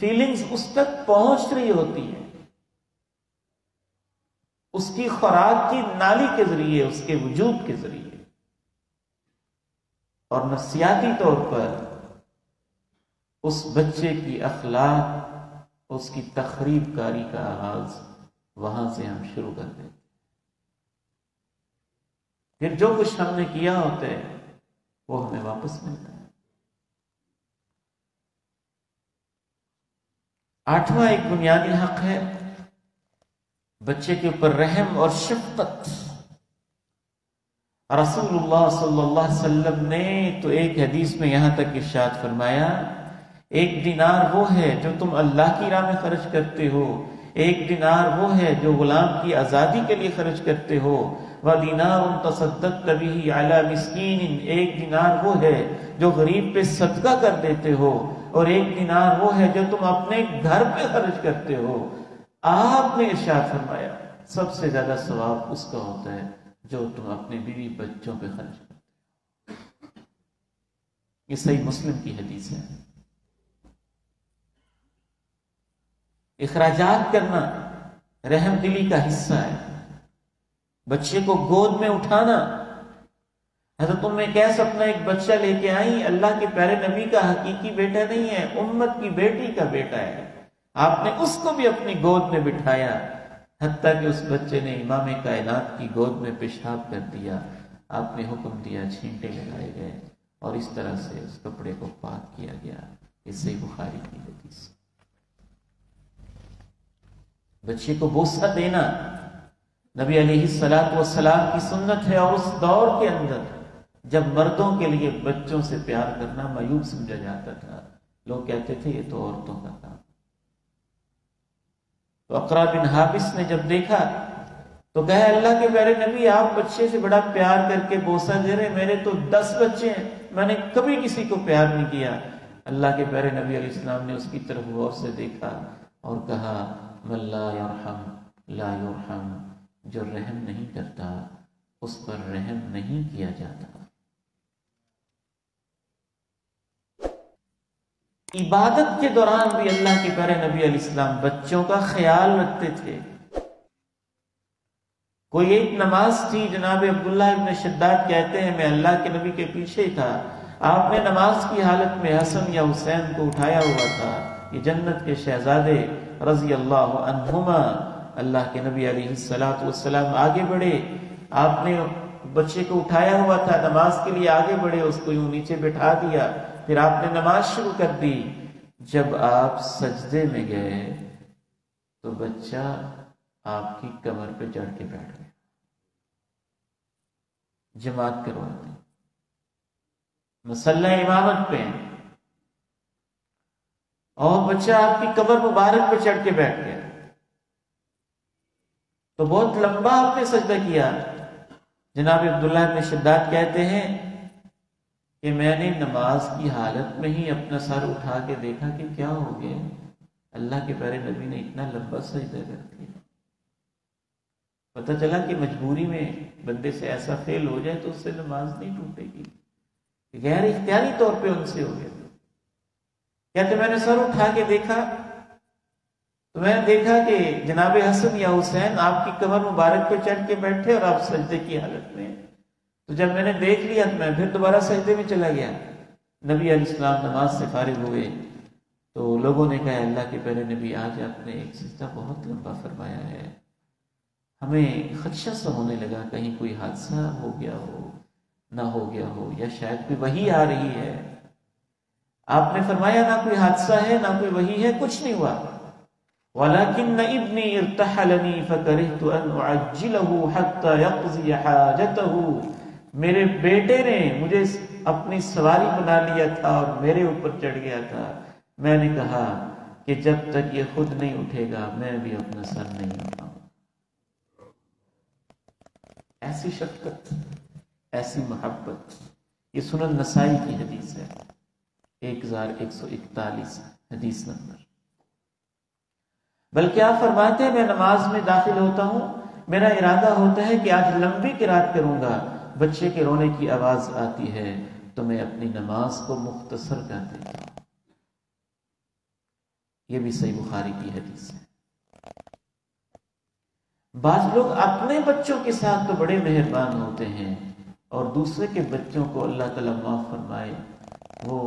فیلنگز اس تک پہنچ رہی ہوتی ہیں، اس کی خوراک کی نالی کے ذریعے، اس کے وجود کے ذریعے، اور نفسیاتی طور پر اس بچے کی اخلاق، اس کی تخریب کاری کا آغاز وہاں سے ہم شروع کر دیتے۔ پھر جو کچھ ہم نے کیا ہوتا ہے وہ ہمیں واپس ملتا ہے۔ 8واں ایک بنیادی حق ہے بچے کے اوپر رحم اور شفقت۔ رسول اللہ صلی اللہ علیہ وسلم نے تو ایک حدیث میں یہاں تک ارشاد فرمایا، ایک دینار وہ ہے جو تم اللہ کی راہ میں خرچ کرتے ہو، ایک دینار وہ ہے جو غلام کی آزادی کے لیے خرچ کرتے ہو، وَدِينَارٌ تَصَدَّقْتَ بِهِ عَلَى مِسْكِينٍ، ایک دینار وہ ہے جو غریب پہ صدقہ کر دیتے ہو، اور ایک دینار وہ ہے جو تم اپنے گھر پہ خرچ کرتے ہو۔ آپ نے ارشاد فرمایا سب سے زیادہ ثواب اس کا ہوتا ہے جو تم اپنے بیوی بچوں پہ خرچ کرتے ہو۔ یہ صحیح مسلم کی حدیث ہے۔ اخراجات کرنا رحم دلی کا حصہ ہے۔ بچے کو گود میں اٹھانا، حضرت ام قیس اپنا ایک بچہ لے کے آئی، اللہ کے پیارے نبی کا حقیقی بیٹا نہیں ہے، امت کی بیٹی کا بیٹا ہے، آپ نے اس کو بھی اپنی گود میں بٹھایا، حتیٰ کہ اس بچے نے امام کائنات کی گود میں پیشاب کر دیا، آپ نے حکم دیا، چھینٹے لگائے گئے اور اس طرح سے اس کپڑے کو پاک کیا گیا۔ یہ صحیح بخاری کی حدیث۔ بچے کو بوسہ دینا نبی علیہ الصلوۃ والسلام کی سنت ہے، اور اس دور کے اندر جب مردوں کے لیے بچوں سے پیار کرنا معیوب سمجھا جاتا تھا، لوگ کہتے تھے یہ تو عورتوں کا کام۔ تو اقرا بن حابس نے جب دیکھا تو کہا، اللہ کے پیارے نبی آپ بچے سے بڑا پیار کر کے بوسہ دے رہے، میرے تو 10 بچے ہیں، میں نے کبھی کسی کو پیار نہیں کیا۔ اللہ کے پیارے نبی علیہ السلام نے اس کی طرف غور سے دیکھا اور کہا، من لا یرحم لا یرحم، جو رحم نہیں کرتا اس پر رحم نہیں کیا جاتا۔ عبادت کے دوران بھی اللہ کے پیارے نبی علیہ السلام بچوں کا خیال رکھتے تھے۔ کوئی ایک نماز تھی، جناب عبداللہ ابن شداد کہتے ہیں میں اللہ کے نبی کے پیچھے تھا، آپ نے نماز کی حالت میں حسن یا حسین کو اٹھایا ہوا تھا، یہ جنت کے شہزادے رضی اللہ عنہما۔ اللہ کے نبی علیہ الصلوۃ والسلام آگے بڑھے، آپ نے بچے کو اٹھایا ہوا تھا، نماز کے لیے آگے بڑھے، اس کو یوں نیچے بٹھا دیا، پھر آپ نے نماز شروع کر دی۔ جب آپ سجدے میں گئے تو بچہ آپ کی کمر پہ چڑھ کے بیٹھ گیا، جماعت کرواتے مصلی امامت پہ، اور بچہ آپ کی کمر مبارک پہ چڑھ کے بیٹھ گیا، تو بہت لمبا آپ نے سجدہ کیا۔ جناب عبداللہ ابن شداد کہتے ہیں کہ میں نے نماز کی حالت میں ہی اپنا سر اٹھا کے دیکھا کہ کیا ہو گیا، اللہ کے پیارے نبی نے اتنا لمبا سجدہ کر دیا۔ پتہ چلا کہ مجبوری میں بندے سے ایسا فعل ہو جائے تو اس سے نماز نہیں ٹوٹے گی، غیر اختیاری طور پہ ان سے ہو گیا۔ کہتے میں نے سر اٹھا کے دیکھا تو میں نے دیکھا کہ جناب حسن یا حسین آپ کی کمر مبارک پہ چڑھ کے بیٹھے اور آپ سجدے کی حالت میں. تو جب میں نے دیکھ لیا تو میں پھر دوبارہ سجدے میں چلا گیا. نبی علیہ السلام نماز سے فارغ ہوئے تو لوگوں نے کہا اللہ کے پیارے نبی آج آپ نے ایک سجدہ بہت لمبا فرمایا ہے. ہمیں خدشہ سا ہونے لگا کہیں کوئی حادثہ ہو گیا ہو نہ ہو گیا ہو یا شاید کوئی وحی آ رہی ہے. آپ نے فرمایا نہ کوئی حادثہ ہے نہ کوئی وحی ہے، کچھ نہیں ہوا. وَلَكِنَّ ابْنِي ارْتَحَلَنِي فَكَرِهْتُ أَنْ أُعَجِّلَهُ حَتَّى يَقْضِيَ حَاجَتَهُ. میرے بیٹے نے مجھے اپنی سواری بنا لیا تھا اور میرے اوپر چڑھ گیا تھا. میں نے کہا کہ جب تک یہ خود نہیں اٹھے گا میں بھی اپنا سر نہیں اٹھاؤں. ایسی شفقت، ایسی محبت. یہ سنن نسائی کی حدیث ہے، 1141 حدیث نمبر. بلکہ آپ فرماتے ہیں میں نماز میں داخل ہوتا ہوں، میرا ارادہ ہوتا ہے کہ آج لمبی قرات کروں گا. بچے کے رونے کی آواز آتی ہے تو میں اپنی نماز کو مختصر کر دیتا ہوں. یہ بھی صحیح بخاری کی حدیث ہے. بعض لوگ اپنے بچوں کے ساتھ تو بڑے مہربان ہوتے ہیں اور دوسرے کے بچوں کو اللہ تعالیٰ معاف فرمائے وہ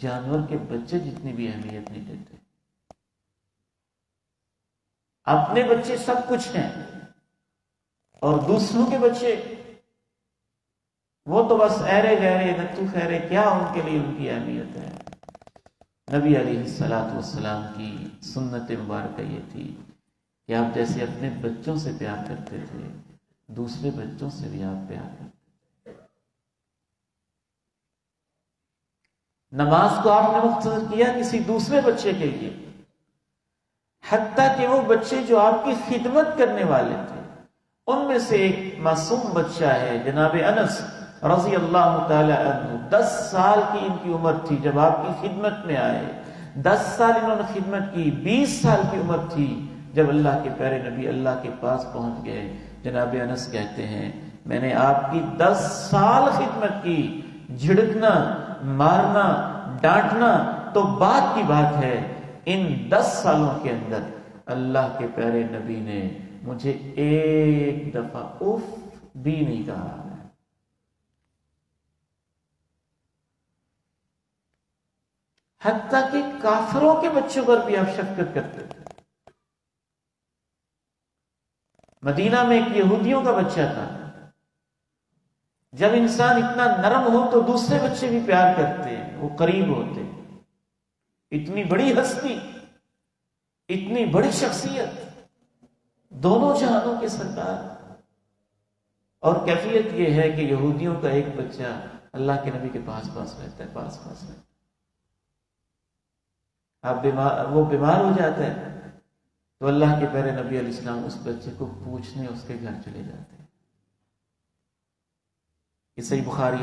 جانور کے بچے جتنی بھی اہمیت نہیں دیتے. اپنے بچے سب کچھ ہیں اور دوسروں کے بچے وہ تو بس ایرے گہرے نتو خیرے، کیا ان کے لیے ان کی اہمیت ہے. نبی علیہ السلام کی سنت مبارکہ یہ تھی کہ آپ جیسے اپنے بچوں سے پیار کرتے تھے دوسرے بچوں سے بھی آپ پیار کرتے تھے. نماز کو آپ نے مختصر کیا کسی دوسرے بچے کے لیے، حتیٰ کہ وہ بچے جو آپ کی خدمت کرنے والے تھے ان میں سے ایک معصوم بچہ ہے جناب انس رضی اللہ تعالی عنہ. 10 سال کی ان کی عمر تھی جب آپ کی خدمت میں آئے. 10 سال انہوں نے خدمت کی. 20 سال کی عمر تھی جب اللہ کے پیارے نبی اللہ کے پاس پہنچ گئے. جناب انس کہتے ہیں میں نے آپ کی 10 سال خدمت کی. جھڑکنا، مارنا، ڈانٹنا تو بات کی بات ہے، ان 10 سالوں کے اندر اللہ کے پیارے نبی نے مجھے ایک دفعہ اف بھی نہیں کہا. حتیٰ کہ کافروں کے بچوں پر بھی آپ شفقت کرتے تھے. مدینہ میں ایک یہودیوں کا بچہ تھا. جب انسان اتنا نرم ہو تو دوسرے بچے بھی پیار کرتے ہیں، وہ قریب ہوتے ہیں. اتنی بڑی ہستی، اتنی بڑی شخصیت، دونوں جہانوں کے سردار. اور کیفیت یہ ہے کہ یہودیوں کا ایک بچہ اللہ کے نبی کے پاس رہتا ہے، پاس رہتا ہے. وہ بیمار ہو جاتا ہے تو اللہ کے پیارے نبی علیہ السلام اس بچے کو پوچھنے اس کے گھر چلے جاتے ہیں. یہ صحیح بخاری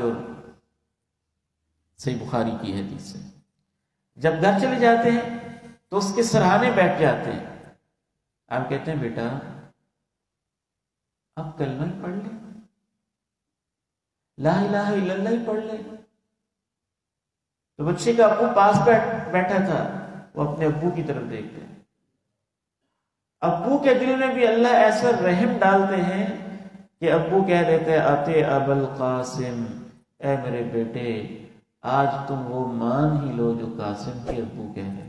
کی حدیث ہے. جب گھر چلے جاتے ہیں تو اس کے سرہانے بیٹھ جاتے ہیں. آپ کہتے ہیں بیٹا اب کلمہ ہی پڑھ لیں، لا الہ الا اللہ ہی پڑھ لیں. تو بچے کا ابو پاس بیٹھا تھا، وہ اپنے ابو کی طرف دیکھتے ہیں. ابو کے دل میں بھی اللہ ایسا رحم ڈالتے ہیں کہ ابو کہہ دیتے ہیں اتے ابو القاسم، اے میرے بیٹے آج تم وہ مان ہی لو جو قاسم کے ابو کہہ رہے ہیں،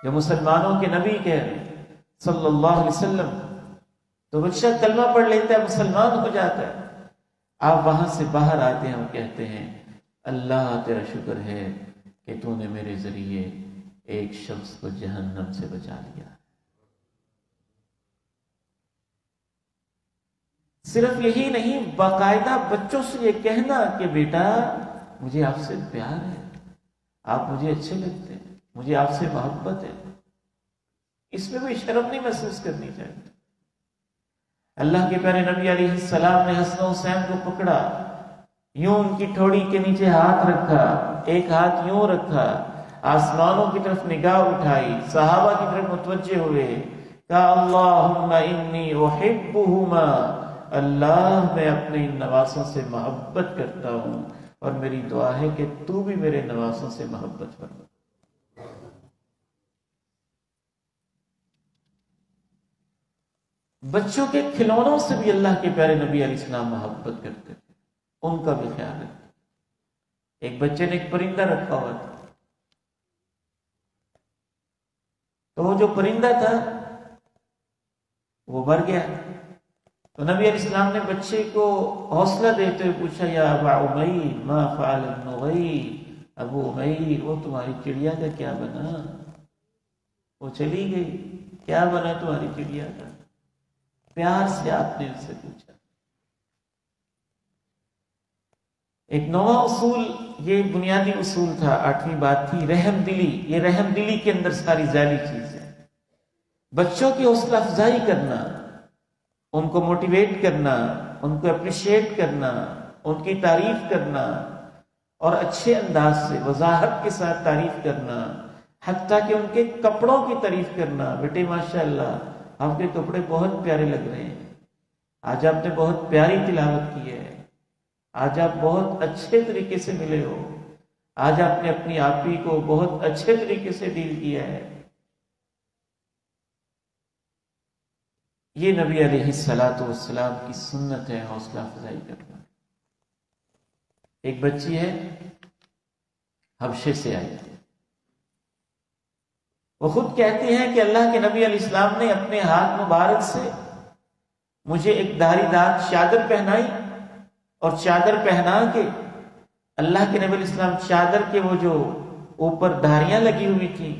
جو مسلمانوں کے نبی کہہ رہے ہیں صلی اللہ علیہ وسلم. تو بچہ کلمہ پڑھ لیتا ہے، مسلمان ہو جاتا ہے. آپ وہاں سے باہر آتے ہیں اور کہتے ہیں اللہ تیرا شکر ہے کہ تو نے میرے ذریعے ایک شخص کو جہنم سے بچا لیا. صرف یہی نہیں، باقاعدہ بچوں سے یہ کہنا کہ بیٹا مجھے آپ سے پیار ہے، آپ مجھے اچھے لگتے ہیں، مجھے آپ سے محبت ہے. اس میں کوئی شرم نہیں محسوس کرنی چاہیے. اللہ کے پیارے نبی علیہ السلام نے حسن و حسین کو پکڑا، یوں ان کی ٹھوڑی کے نیچے ہاتھ رکھا، ایک ہاتھ یوں رکھا، آسمانوں کی طرف نگاہ اٹھائی، صحابہ کی طرف متوجہ ہوئے، کہا اللہم انی احبہما، اللہ میں اپنے ان نواسوں سے محبت کرتا ہوں اور میری دعا ہے کہ تو بھی میرے نوازوں سے محبت فرما۔ بچوں کے کھلونوں سے بھی اللہ کے پیارے نبی علیہ السلام محبت کرتے تھے، ان کا بھی خیال رکھتے۔ ایک بچے نے ایک پرندہ رکھا ہوا تھا، تو وہ جو پرندہ تھا وہ مر گیا، تو نبی علیہ السلام نے بچے کو حوصلہ دیتے ہوئے پوچھا، یا ابا عمیر ما فعل النغیر، ابو عمیر وہ تمہاری چڑیا کا کیا بنا؟ وہ چلی گئی، کیا بنا تمہاری چڑیا کا؟ پیار سے آپ نے ان سے پوچھا۔ ایک نواں اصول، یہ بنیادی اصول تھا، 8ویں بات تھی رحم دلی۔ یہ رحم دلی کے اندر ساری ذیلی چیز ہے۔ بچوں کی حوصلہ افزائی کرنا، ان کو موٹیویٹ کرنا، ان کو اپریشیٹ کرنا، ان کی تعریف کرنا، اور اچھے انداز سے وضاحت کے ساتھ تعریف کرنا، حتیٰ کہ ان کے کپڑوں کی تعریف کرنا۔ بیٹے ماشاءاللہ آپ کے کپڑے بہت پیارے لگ رہے ہیں، آج آپ نے بہت پیاری تلاوت کی ہے، آج آپ بہت اچھے طریقے سے ملے ہو، آج آپ نے اپنی آپی کو بہت اچھے طریقے سے ڈیل کیا ہے۔ یہ نبی علیہ السلام کی سنت ہے، حوصلہ افزائی کرنا۔ ایک بچی ہے، حبشے سے آئی ہے، وہ خود کہتی ہیں کہ اللہ کے نبی علیہ السلام نے اپنے ہاتھ مبارک سے مجھے ایک دھاری دار چادر پہنائی، اور چادر پہنا کے اللہ کے نبی علیہ السلام چادر کے وہ جو اوپر دھاریاں لگی ہوئی تھی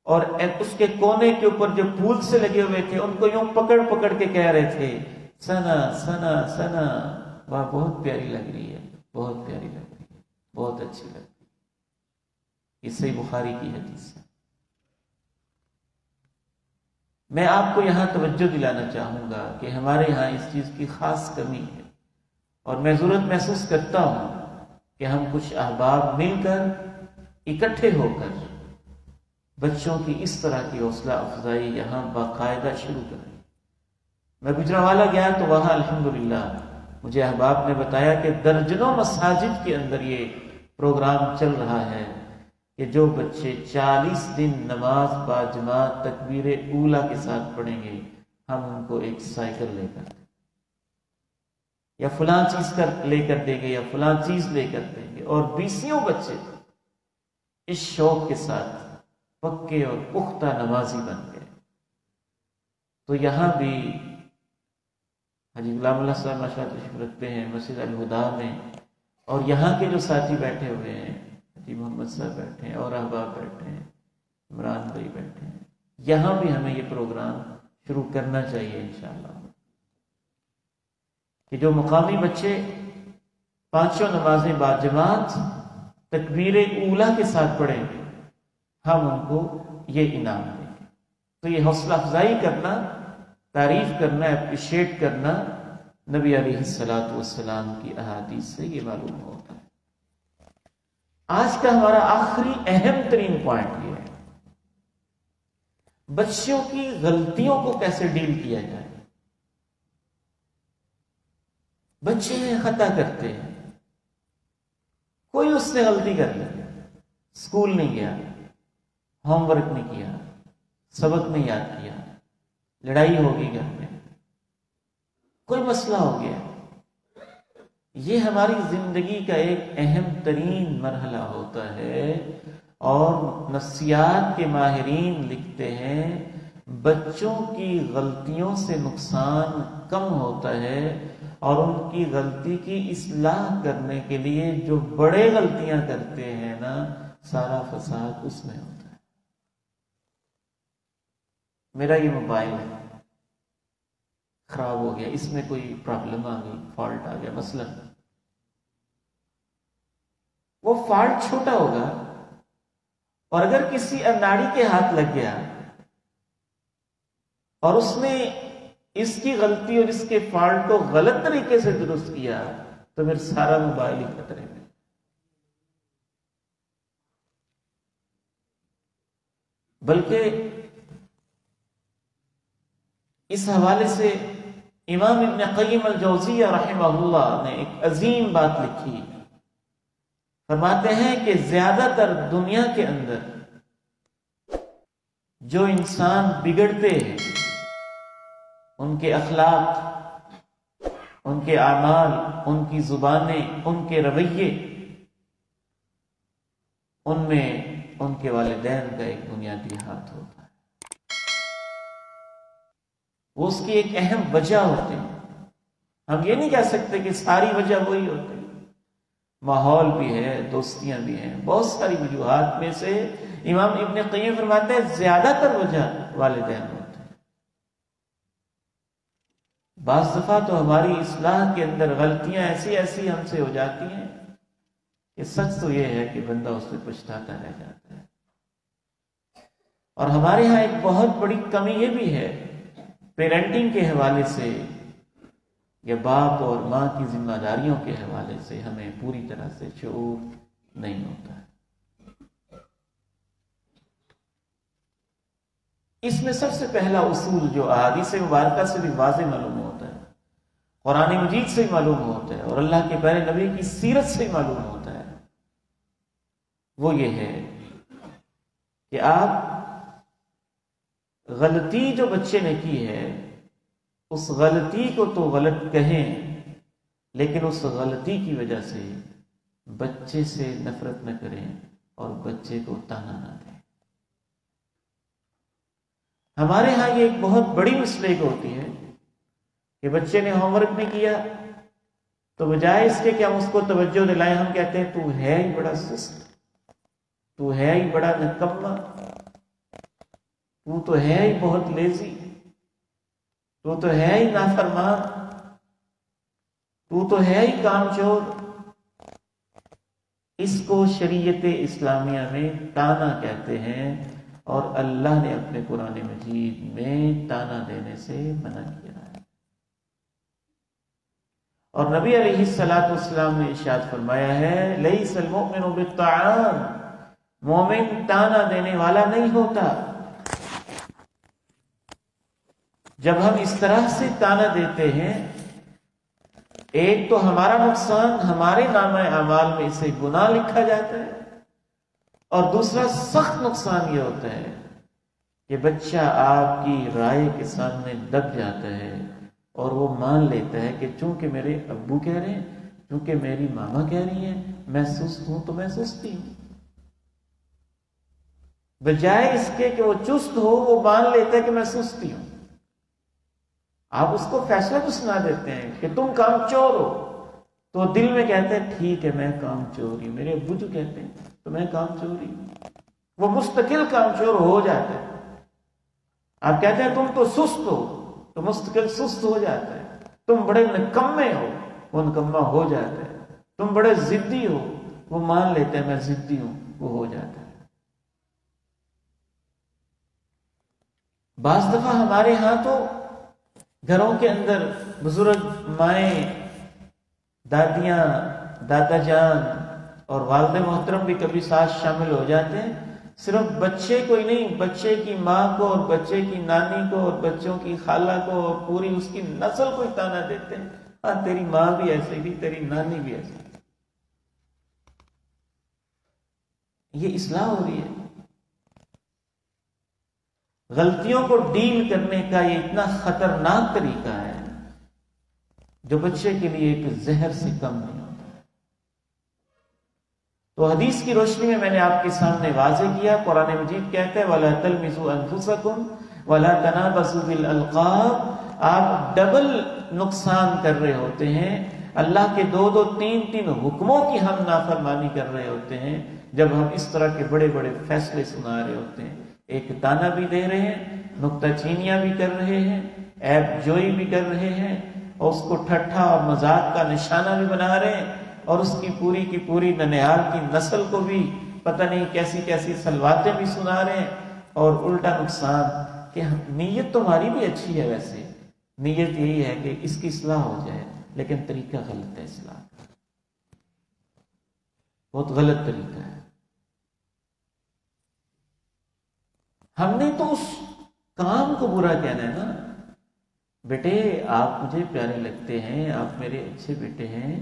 اور اس کے کونے کے اوپر جو پھول سے لگے ہوئے تھے ان کو یوں پکڑ پکڑ کے کہہ رہے تھے، سنا سنا سنا، واہ بہت پیاری لگ رہی ہے، بہت پیاری لگ رہی ہے، بہت اچھی لگ رہی ہے۔ یہ صحیح بخاری کی حدیث ہے۔ میں آپ کو یہاں توجہ دلانا چاہوں گا کہ ہمارے یہاں اس چیز کی خاص کمی ہے، اور میں ضرورت محسوس کرتا ہوں کہ ہم کچھ احباب مل کر اکٹھے ہو کر بچوں کی اس طرح کی حوصلہ افزائی یہاں باقاعدہ شروع کریں۔ میں گجرانوالہ گیا تو وہاں الحمدللہ مجھے احباب نے بتایا کہ درجنوں مساجد کے اندر یہ پروگرام چل رہا ہے کہ جو بچے 40 دن نماز با جماعت تکبیر اولیٰ کے ساتھ پڑھیں گے، ہم ان کو ایک سائیکل لے کر دیں، یا فلاں چیز لے کر دیں گے، یا فلاں چیز لے کر دیں گے، اور 20 بچے اس شوق کے ساتھ پکے اور پختہ نمازی بن گئے۔ تو یہاں بھی حاجی غلام اللہ صاحب ماشاءاللہ تشریف رکھتے ہیں مسجد الہدیٰ میں، اور یہاں کے جو ساتھی بیٹھے ہوئے ہیں، حاجی محمد صاحب بیٹھے ہیں، اور احباب بیٹھے ہیں، عمران بھائی بیٹھے ہیں، یہاں بھی ہمیں یہ پروگرام شروع کرنا چاہیے انشاءاللہ، کہ جو مقامی بچے 5 نمازیں با جماعت تکبیر اولیٰ کے ساتھ پڑھیں گے، ہم ان کو یہ انعام دیں گے۔ تو یہ حوصلہ افزائی کرنا، تعریف کرنا، اپریشیٹ کرنا نبی علیہ السلام کی احادیث سے یہ معلوم ہوتا ہے۔ آج کا ہمارا آخری اہم ترین پوائنٹ یہ ہے، بچوں کی غلطیوں کو کیسے ڈیل کیا جائے۔ بچے خطا کرتے ہیں، کوئی اس نے غلطی کر لی، اسکول نہیں گیا، ہوم ورک نہیں کیا، سبق نہیں یاد کیا، لڑائی ہوگی گھر میں، کوئی مسئلہ ہو گیا، یہ ہماری زندگی کا ایک اہم ترین مرحلہ ہوتا ہے، اور نفسیات کے ماہرین لکھتے ہیں بچوں کی غلطیوں سے نقصان کم ہوتا ہے، اور ان کی غلطی کی اصلاح کرنے کے لیے جو بڑے غلطیاں کرتے ہیں نا، سارا فساد اس میں ہوتا ہے۔ میرا یہ موبائل خراب ہو گیا، اس میں کوئی پرابلم آ گئی، فالٹ آ گیا، مثلا وہ فالٹ چھوٹا ہوگا، اور اگر کسی اناڑی کے ہاتھ لگ گیا اور اس نے اس کی غلطی اور اس کے فالٹ کو غلط طریقے سے درست کیا، تو پھر سارا موبائل ہی خطرے میں۔ بلکہ اس حوالے سے امام ابن قیم الجوزیہ رحمہ اللہ نے ایک عظیم بات لکھی، فرماتے ہیں کہ زیادہ تر دنیا کے اندر جو انسان بگڑتے ہیں، ان کے اخلاق، ان کے اعمال، ان کی زبانیں، ان کے رویے، ان میں ان کے والدین کا ایک بنیادی ہاتھ ہوتا ہے، وہ اس کی ایک اہم وجہ ہوتے ہیں۔ ہم یہ نہیں کہہ سکتے کہ ساری وجہ وہی ہوتی ہے، ماحول بھی ہے، دوستیاں بھی ہیں، بہت ساری وجوہات میں سے امام ابن قیم فرماتے ہیں زیادہ تر وجہ والدین ہوتے ہیں۔ بعض دفعہ تو ہماری اصلاح کے اندر غلطیاں ایسی ایسی ہم سے ہو جاتی ہیں کہ سچ تو یہ ہے کہ بندہ اس پہ پچھتاتا رہ جاتا ہے۔ اور ہمارے ہاں ایک بہت بڑی کمی یہ بھی ہے، پیرنٹنگ کے حوالے سے یا باپ اور ماں کی ذمہ داریوں کے حوالے سے ہمیں پوری طرح سے شعور نہیں ہوتا ہے۔ اس میں سب سے پہلا اصول جو احادیث مبارکہ سے بھی واضح معلوم ہوتا ہے، قرآن مجید سے معلوم ہوتا ہے اور اللہ کے پیارے نبی کی سیرت سے معلوم ہوتا ہے، وہ یہ ہے کہ آپ غلطی جو بچے نے کی ہے اس غلطی کو تو غلط کہیں، لیکن اس غلطی کی وجہ سے بچے سے نفرت نہ کریں اور بچے کو تانا نہ دیں۔ ہمارے ہاں یہ ایک بہت بڑی مسٹیک ہوتی ہے کہ بچے نے ہوم ورک نہیں کیا تو بجائے اس کے کہ ہم اس کو توجہ دلائیں، ہم کہتے ہیں تو ہے ہی بڑا سست، تو ہے ہی بڑا نکما، تو ہے ہی بہت لیزی، تو ہے ہی نافرمان، تو ہے ہی کام چور۔ اس کو شریعت اسلامیہ میں تانا کہتے ہیں، اور اللہ نے اپنے قرآن مجید میں تانا دینے سے منع کیا ہے۔ اور نبی علیہ الصلوۃ والسلام نے ارشاد فرمایا ہے لیس المؤمن بالطعان، مومن تانا دینے والا نہیں ہوتا۔ جب ہم اس طرح سے تانا دیتے ہیں، ایک تو ہمارا نقصان، ہمارے نامہ اعمال میں اسے گناہ لکھا جاتا ہے، اور دوسرا سخت نقصان یہ ہوتا ہے کہ بچہ آپ کی رائے کے سامنے دب جاتا ہے اور وہ مان لیتا ہے کہ چونکہ میرے ابو کہہ رہے ہیں، چونکہ میری ماما کہہ رہی ہیں، میں سست ہوں تو میں سستی ہوں، بجائے اس کے کہ وہ چست ہو وہ مان لیتا ہے کہ میں سستی ہوں۔ آپ اس کو فیصلہ تو سنا دیتے ہیں کہ تم کام چور ہو، تو دل میں کہتے ہیں ٹھیک ہے میں کام چور ہوں، میرے ابو جو کہتے ہیں تو میں کام چور ہی ہوں، وہ مستقل کام چور ہو جاتا ہے۔ آپ کہتے ہیں تم تو سست ہو، تو مستقل سست ہو جاتا ہے۔ تم بڑے نکمے ہو، وہ نکما ہو جاتا ہے۔ تم بڑے ضدی ہو، وہ مان لیتے ہیں میں ضدی ہوں، وہ ہو جاتا ہے۔ بعض دفعہ ہمارے ہاں تو گھروں کے اندر بزرگ مائیں، دادیاں، دادا جان اور والد محترم بھی کبھی ساتھ شامل ہو جاتے ہیں، صرف بچے کو ہی نہیں، بچے کی ماں کو اور بچے کی نانی کو اور بچوں کی خالہ کو اور پوری اس کی نسل کو ہی تانا دیتے ہیں، ہاں تیری ماں بھی ایسے تھی، تیری نانی بھی ایسے تھی۔ یہ اصلاح ہو رہی ہے؟ غلطیوں کو ڈیل کرنے کا یہ اتنا خطرناک طریقہ ہے جو بچے کے لیے ایک زہر سے کم نہیں ہوتا۔ تو حدیث کی روشنی میں نے آپ کے سامنے واضح کیا، قرآن مجید کہتا ہے وَلَا تَلْمِزُوا أَنفُسَكُمْ وَلَا تَنَابَزُوا بِالْأَلْقَابِ، آپ ڈبل نقصان کر رہے ہوتے ہیں، اللہ کے دو تین حکموں کی ہم نافرمانی کر رہے ہوتے ہیں جب ہم اس طرح کے بڑے بڑے فیصلے سنا رہے ہوتے ہیں۔ ایک تانا بھی دے رہے ہیں، نکتہ چینیاں بھی کر رہے ہیں، عیب جوئی بھی کر رہے ہیں، اور اس کو ٹھٹھا اور مذاق کا نشانہ بھی بنا رہے ہیں، اور اس کی پوری ننھیال کی نسل کو بھی پتہ نہیں کیسی کیسی سلواتیں بھی سنا رہے ہیں، اور الٹا نقصان کہ نیت تمہاری بھی اچھی ہے، ویسے نیت یہی ہے کہ اس کی اصلاح ہو جائے، لیکن طریقہ غلط ہے، اصلاح کا بہت غلط طریقہ ہے۔ ہم نے تو اس کام کو برا کہنا ہے نا، بیٹے آپ مجھے پیارے لگتے ہیں، آپ میرے اچھے بیٹے ہیں،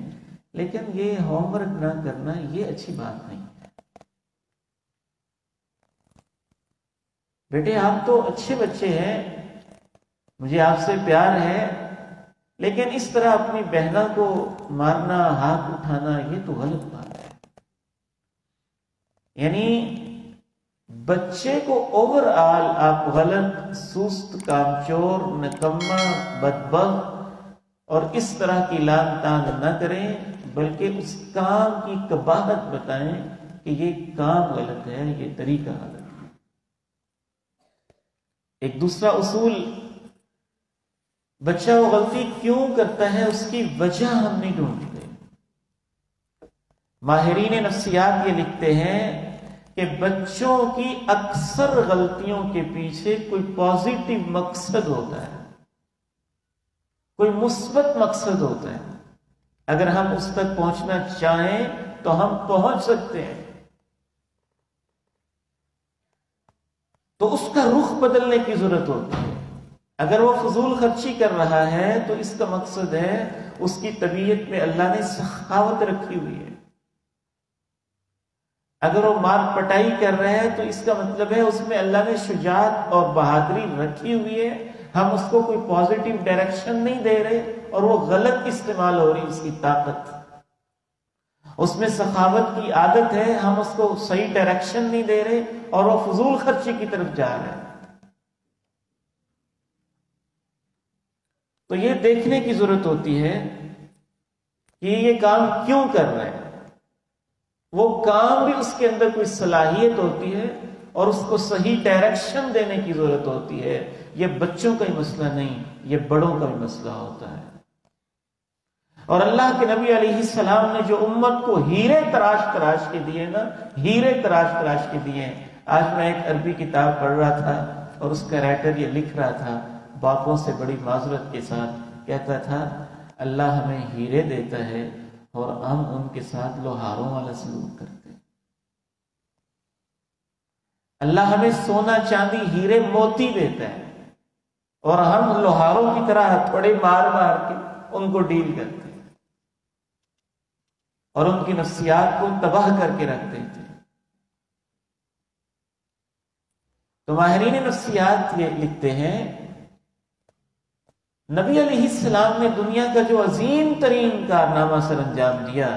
لیکن یہ ہوم ورک نہ کرنا یہ اچھی بات نہیں ہے۔ بیٹے آپ تو اچھے بچے ہیں، مجھے آپ سے پیار ہے، لیکن اس طرح اپنی بہنوں کو مارنا، ہاتھ اٹھانا، یہ تو غلط بات ہے۔ یعنی بچے کو اوور آل آپ غلط، سست، کامچور، نکما، بدبخت اور اس طرح کی لان تان نہ کریں، بلکہ اس کام کی قباحت بتائیں کہ یہ کام غلط ہے، یہ طریقہ غلط ہے۔ ایک دوسرا اصول، بچہ وہ غلطی کیوں کرتا ہے اس کی وجہ ہم نہیں ڈھونڈتے۔ ماہرین نفسیات یہ لکھتے ہیں کہ بچوں کی اکثر غلطیوں کے پیچھے کوئی پازیٹو مقصد ہوتا ہے، کوئی مثبت مقصد ہوتا ہے۔ اگر ہم اس تک پہنچنا چاہیں تو ہم پہنچ سکتے ہیں۔ تو اس کا رخ بدلنے کی ضرورت ہوتی ہے۔ اگر وہ فضول خرچی کر رہا ہے تو اس کا مقصد ہے اس کی طبیعت میں اللہ نے سخاوت رکھی ہوئی ہے۔ اگر وہ مار پٹائی کر رہے ہیں تو اس کا مطلب ہے اس میں اللہ نے شجاعت اور بہادری رکھی ہوئی ہے۔ ہم اس کو کوئی پازیٹو ڈائریکشن نہیں دے رہے اور وہ غلط استعمال ہو رہی اس کی طاقت۔ اس میں سخاوت کی عادت ہے، ہم اس کو صحیح ڈائریکشن نہیں دے رہے اور وہ فضول خرچی کی طرف جا رہے ہیں۔ تو یہ دیکھنے کی ضرورت ہوتی ہے کہ یہ کام کیوں کر رہے ہیں۔ وہ کام بھی اس کے اندر کوئی صلاحیت ہوتی ہے اور اس کو صحیح ڈائریکشن دینے کی ضرورت ہوتی ہے۔ یہ بچوں کا ہی مسئلہ نہیں، یہ بڑوں کا بھی مسئلہ ہوتا ہے۔ اور اللہ کے نبی علیہ السلام نے جو امت کو ہیرے تراش کے دیے نا، ہیرے تراش کے دیے۔ آج میں ایک عربی کتاب پڑھ رہا تھا اور اس کا رائٹر یہ لکھ رہا تھا، باپوں سے بڑی معذرت کے ساتھ کہتا تھا، اللہ ہمیں ہیرے دیتا ہے اور ہم ان کے ساتھ لوہاروں والا سلوک کرتے ہیں۔ اللہ ہمیں سونا چاندی ہیرے موتی دیتا ہے اور ہم لوہاروں کی طرح ہتھوڑے مار کے ان کو ڈیل کرتے ہیں اور ان کی نفسیات کو تباہ کر کے رکھ دیتے ہیں۔ تو ماہرین نفسیات یہ لکھتے ہیں، نبی علیہ السلام نے دنیا کا جو عظیم ترین کارنامہ سر انجام دیا،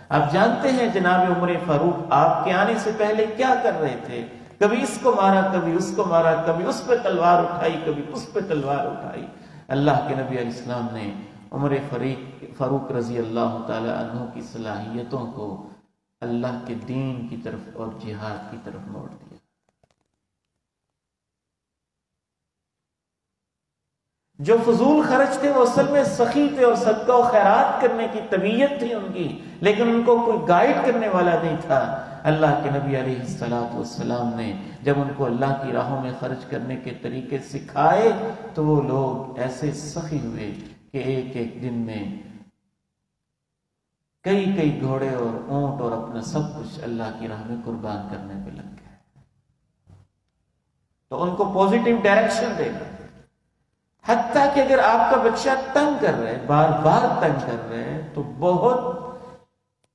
آپ جانتے ہیں جناب عمر فاروق آپ کے آنے سے پہلے کیا کر رہے تھے؟ کبھی اس کو مارا، کبھی اس کو مارا، کبھی اس پہ تلوار اٹھائی، کبھی اس پہ تلوار اٹھائی۔ اللہ کے نبی علیہ السلام نے عمر فاروق رضی اللہ تعالی عنہ کی صلاحیتوں کو اللہ کے دین کی طرف اور جہاد کی طرف موڑ دیا۔ جو فضول خرچ تھے وہ اصل میں سخی تھے اور صدقہ و خیرات کرنے کی طبیعت تھی ان کی، لیکن ان کو کوئی گائیڈ کرنے والا نہیں تھا۔ اللہ کے نبی علیہ السلام نے جب ان کو اللہ کی راہوں میں خرچ کرنے کے طریقے سکھائے تو وہ لوگ ایسے سخی ہوئے کہ ایک ایک دن میں کئی گھوڑے اور اونٹ اور اپنا سب کچھ اللہ کی راہ میں قربان کرنے پہ لگ گئے۔ تو ان کو پازیٹو ڈائریکشن دے گا۔ حتیٰ کہ اگر آپ کا بچہ تنگ کر رہا ہے، بار بار تنگ کر رہے ہیں، تو بہت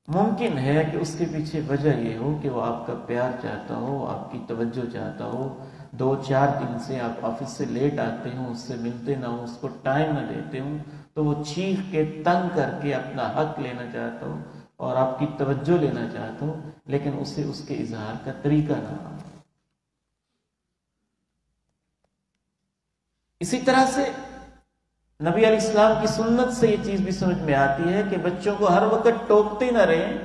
ممکن ہے کہ اس کے پیچھے وجہ یہ ہو کہ وہ آپ کا پیار چاہتا ہو، آپ کی توجہ چاہتا ہو۔ 2-4 دن سے آپ آفس سے لیٹ آتے ہوں، اس سے ملتے نہ ہوں، اس کو ٹائم نہ دیتے ہوں، تو وہ چیخ کے تنگ کر کے اپنا حق لینا چاہتا ہو اور آپ کی توجہ لینا چاہتا ہو، لیکن اسے اس کے اظہار کا طریقہ نہ ہو۔ اسی طرح سے نبی علیہ السلام کی سنت سے یہ چیز بھی سمجھ میں آتی ہے کہ بچوں کو ہر وقت ٹوکتے نہ رہیں،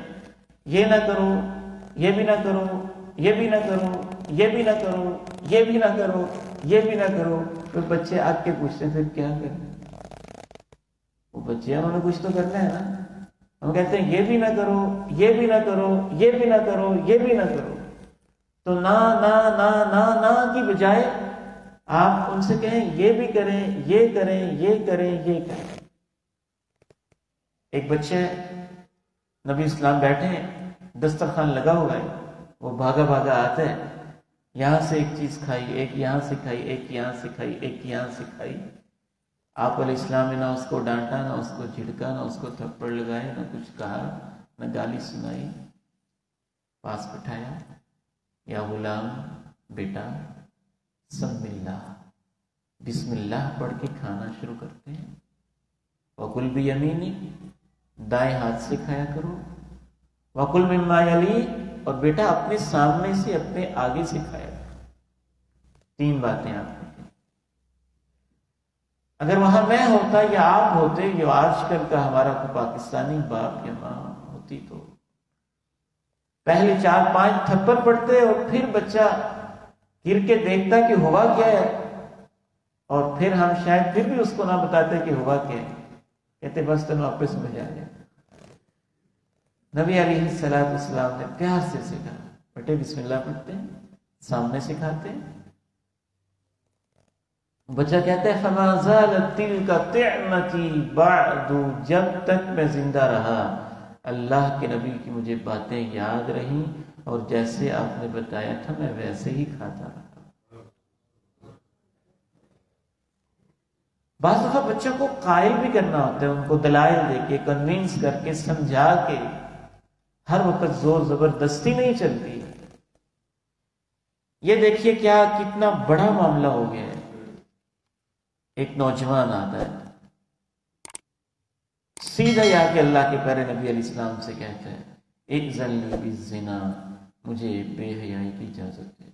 یہ نہ کرو، یہ بھی نہ کرو، یہ بھی نہ کرو، یہ بھی نہ کرو، یہ بھی نہ کرو، یہ بھی نہ کرو۔ پھر بچے آ کے پوچھتے ہیں پھر کیا کریں؟ وہ بچے انہوں نے کچھ تو کرنا ہے نا۔ ہم کہتے ہیں یہ بھی نہ کرو، یہ بھی نہ کرو، یہ بھی نہ کرو، یہ بھی نہ کرو۔ تو نہ نہ نہ نہ نہ کی بجائے آپ ان سے کہیں یہ بھی کریں، یہ کریں، یہ کریں، یہ کریں۔ ایک بچے نبی اسلام بیٹھے ہیں، دسترخوان لگا ہوا ہے، وہ بھاگا آتا ہے، یہاں سے ایک چیز کھائی، ایک یہاں سے کھائی، ایک یہاں سے کھائی، ایک یہاں سے کھائی۔ آپ علیہ السلام نے نہ اس کو ڈانٹا، نہ اس کو جھڑکا، نہ اس کو تھپڑ لگائے، نہ کچھ کہا، نہ گالی سنائی، پاس بٹھایا، یا غلام بیٹا سم اللہ، بسم اللہ پڑھ کے کھانا شروع کرتے ہیں، وَكُلْ بِيَمِينِكَ، دائیں ہاتھ سے کھایا کرو، وَكُلْ مِمَّا يَلِيكَ، اور بیٹا اپنے سامنے سے، اپنے آگے سے کھایا کرو۔ 3 باتیں آپ کو۔ اگر وہاں میں ہوتا یا آپ ہوتے، یہ آج کل کا ہمارا کوئی پاکستانی باپ یا ماں ہوتی، تو پہلے 4-5 تھپڑ پڑتے اور پھر بچہ گر کے دیکھتا کہ ہوا کیا ہے، اور پھر ہم شاید پھر بھی اس کو نہ بتاتے کہ ہوا کیا ہے، کہتے بس تمہیں واپس سمجھ آ جائے۔ نبی علیہ السلام نے پیار سے سکھا، بیٹے بسم اللہ پڑھتے ہیں، سامنے سکھاتے ہیں۔ بچہ کہتا ہے فما زالت تلک طعمتی بعد، جب تک میں زندہ رہا اللہ کے نبی کی مجھے باتیں یاد رہیں، اور جیسے آپ نے بتایا تھا میں ویسے ہی کھاتا رہا۔ بعض دفعہ بچوں کو قائل بھی کرنا ہوتا ہے، ان کو دلائل دے کے، کنوینس کر کے، سمجھا کے، ہر وقت زور زبردستی نہیں چلتی۔ یہ دیکھیے کیا کتنا بڑا معاملہ ہو گیا ہے۔ ایک نوجوان آتا ہے، سیدھا جا کے اللہ کے پیارے نبی علیہ السلام سے کہتا ہے اذن لی بالزنا، مجھے بے حیائی کی اجازت دے۔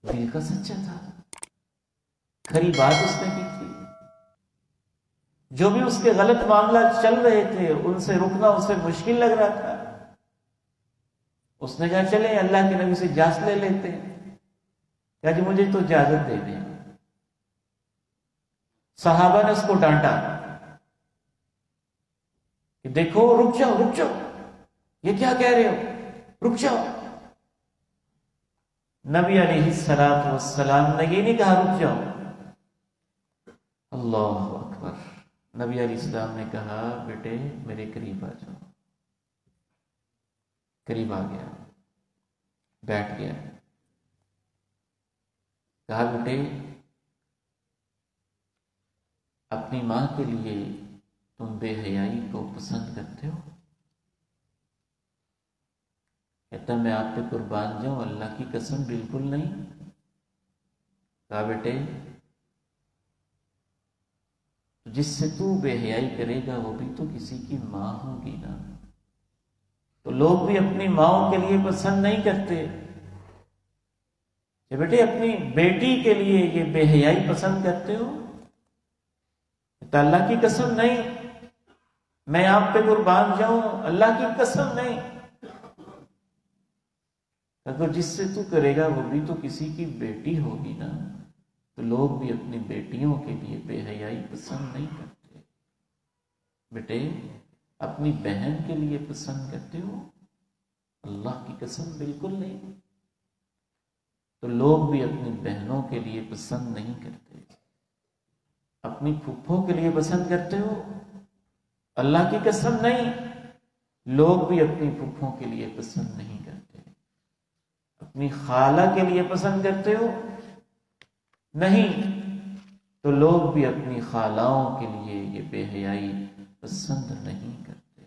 دل کا سچا تھا، کھری بات اس نے کی تھی۔ جو بھی اس کے غلط معاملات چل رہے تھے ان سے رکنا اسے مشکل لگ رہا تھا، اس نے کہا چلے اللہ کے نبی سے اجازت لے لیتے ہیں، کہا جی مجھے تو اجازت دے دیں۔ صحابہ نے اس کو ڈانٹا کہ دیکھو رک جاؤ رک جاؤ، یہ کیا کہہ رہے ہو، رک جاؤ۔ نبی علیہ السلام نے یہ نہیں کہا رک جاؤ، اللہ اکبر، نبی علیہ السلام نے کہا بیٹے میرے قریب آ جاؤ۔ قریب آ گیا، بیٹھ گیا، کہا بیٹے اپنی ماں کے لیے تم بے حیائی کو پسند کرتے ہو؟ کہتا میں آپ پہ قربان جاؤں اللہ کی قسم بالکل نہیں۔ کہا بیٹے جس سے تو بے حیائی کرے گا وہ بھی تو کسی کی ماں ہوگی نا، تو لوگ بھی اپنی ماؤں کے لیے پسند نہیں کرتے کہ بیٹے اپنی بیٹی کے لیے یہ بے حیائی پسند کرتے ہو؟ تو اللہ کی قسم نہیں، میں آپ پہ قربان جاؤں اللہ کی قسم نہیں، اگر جس سے تو کرے گا وہ بھی تو کسی کی بیٹی ہوگی نا، تو لوگ بھی اپنی بیٹیوں کے لیے بے حیائی پسند نہیں کرتے۔ بیٹے اپنی بہن کے لیے پسند کرتے ہو؟ اللہ کی قسم بالکل نہیں، تو لوگ بھی اپنی بہنوں کے لیے پسند نہیں کرتے۔ اپنی پھپھوں کے لیے پسند کرتے ہو؟ اللہ کی قسم نہیں، لوگ بھی اپنی پھپھوں کے لیے پسند نہیں کرتے۔ اپنی خالہ کے لیے پسند کرتے ہو؟ نہیں، تو لوگ بھی اپنی خالاؤں کے لیے یہ بے حیائی پسند نہیں کرتے۔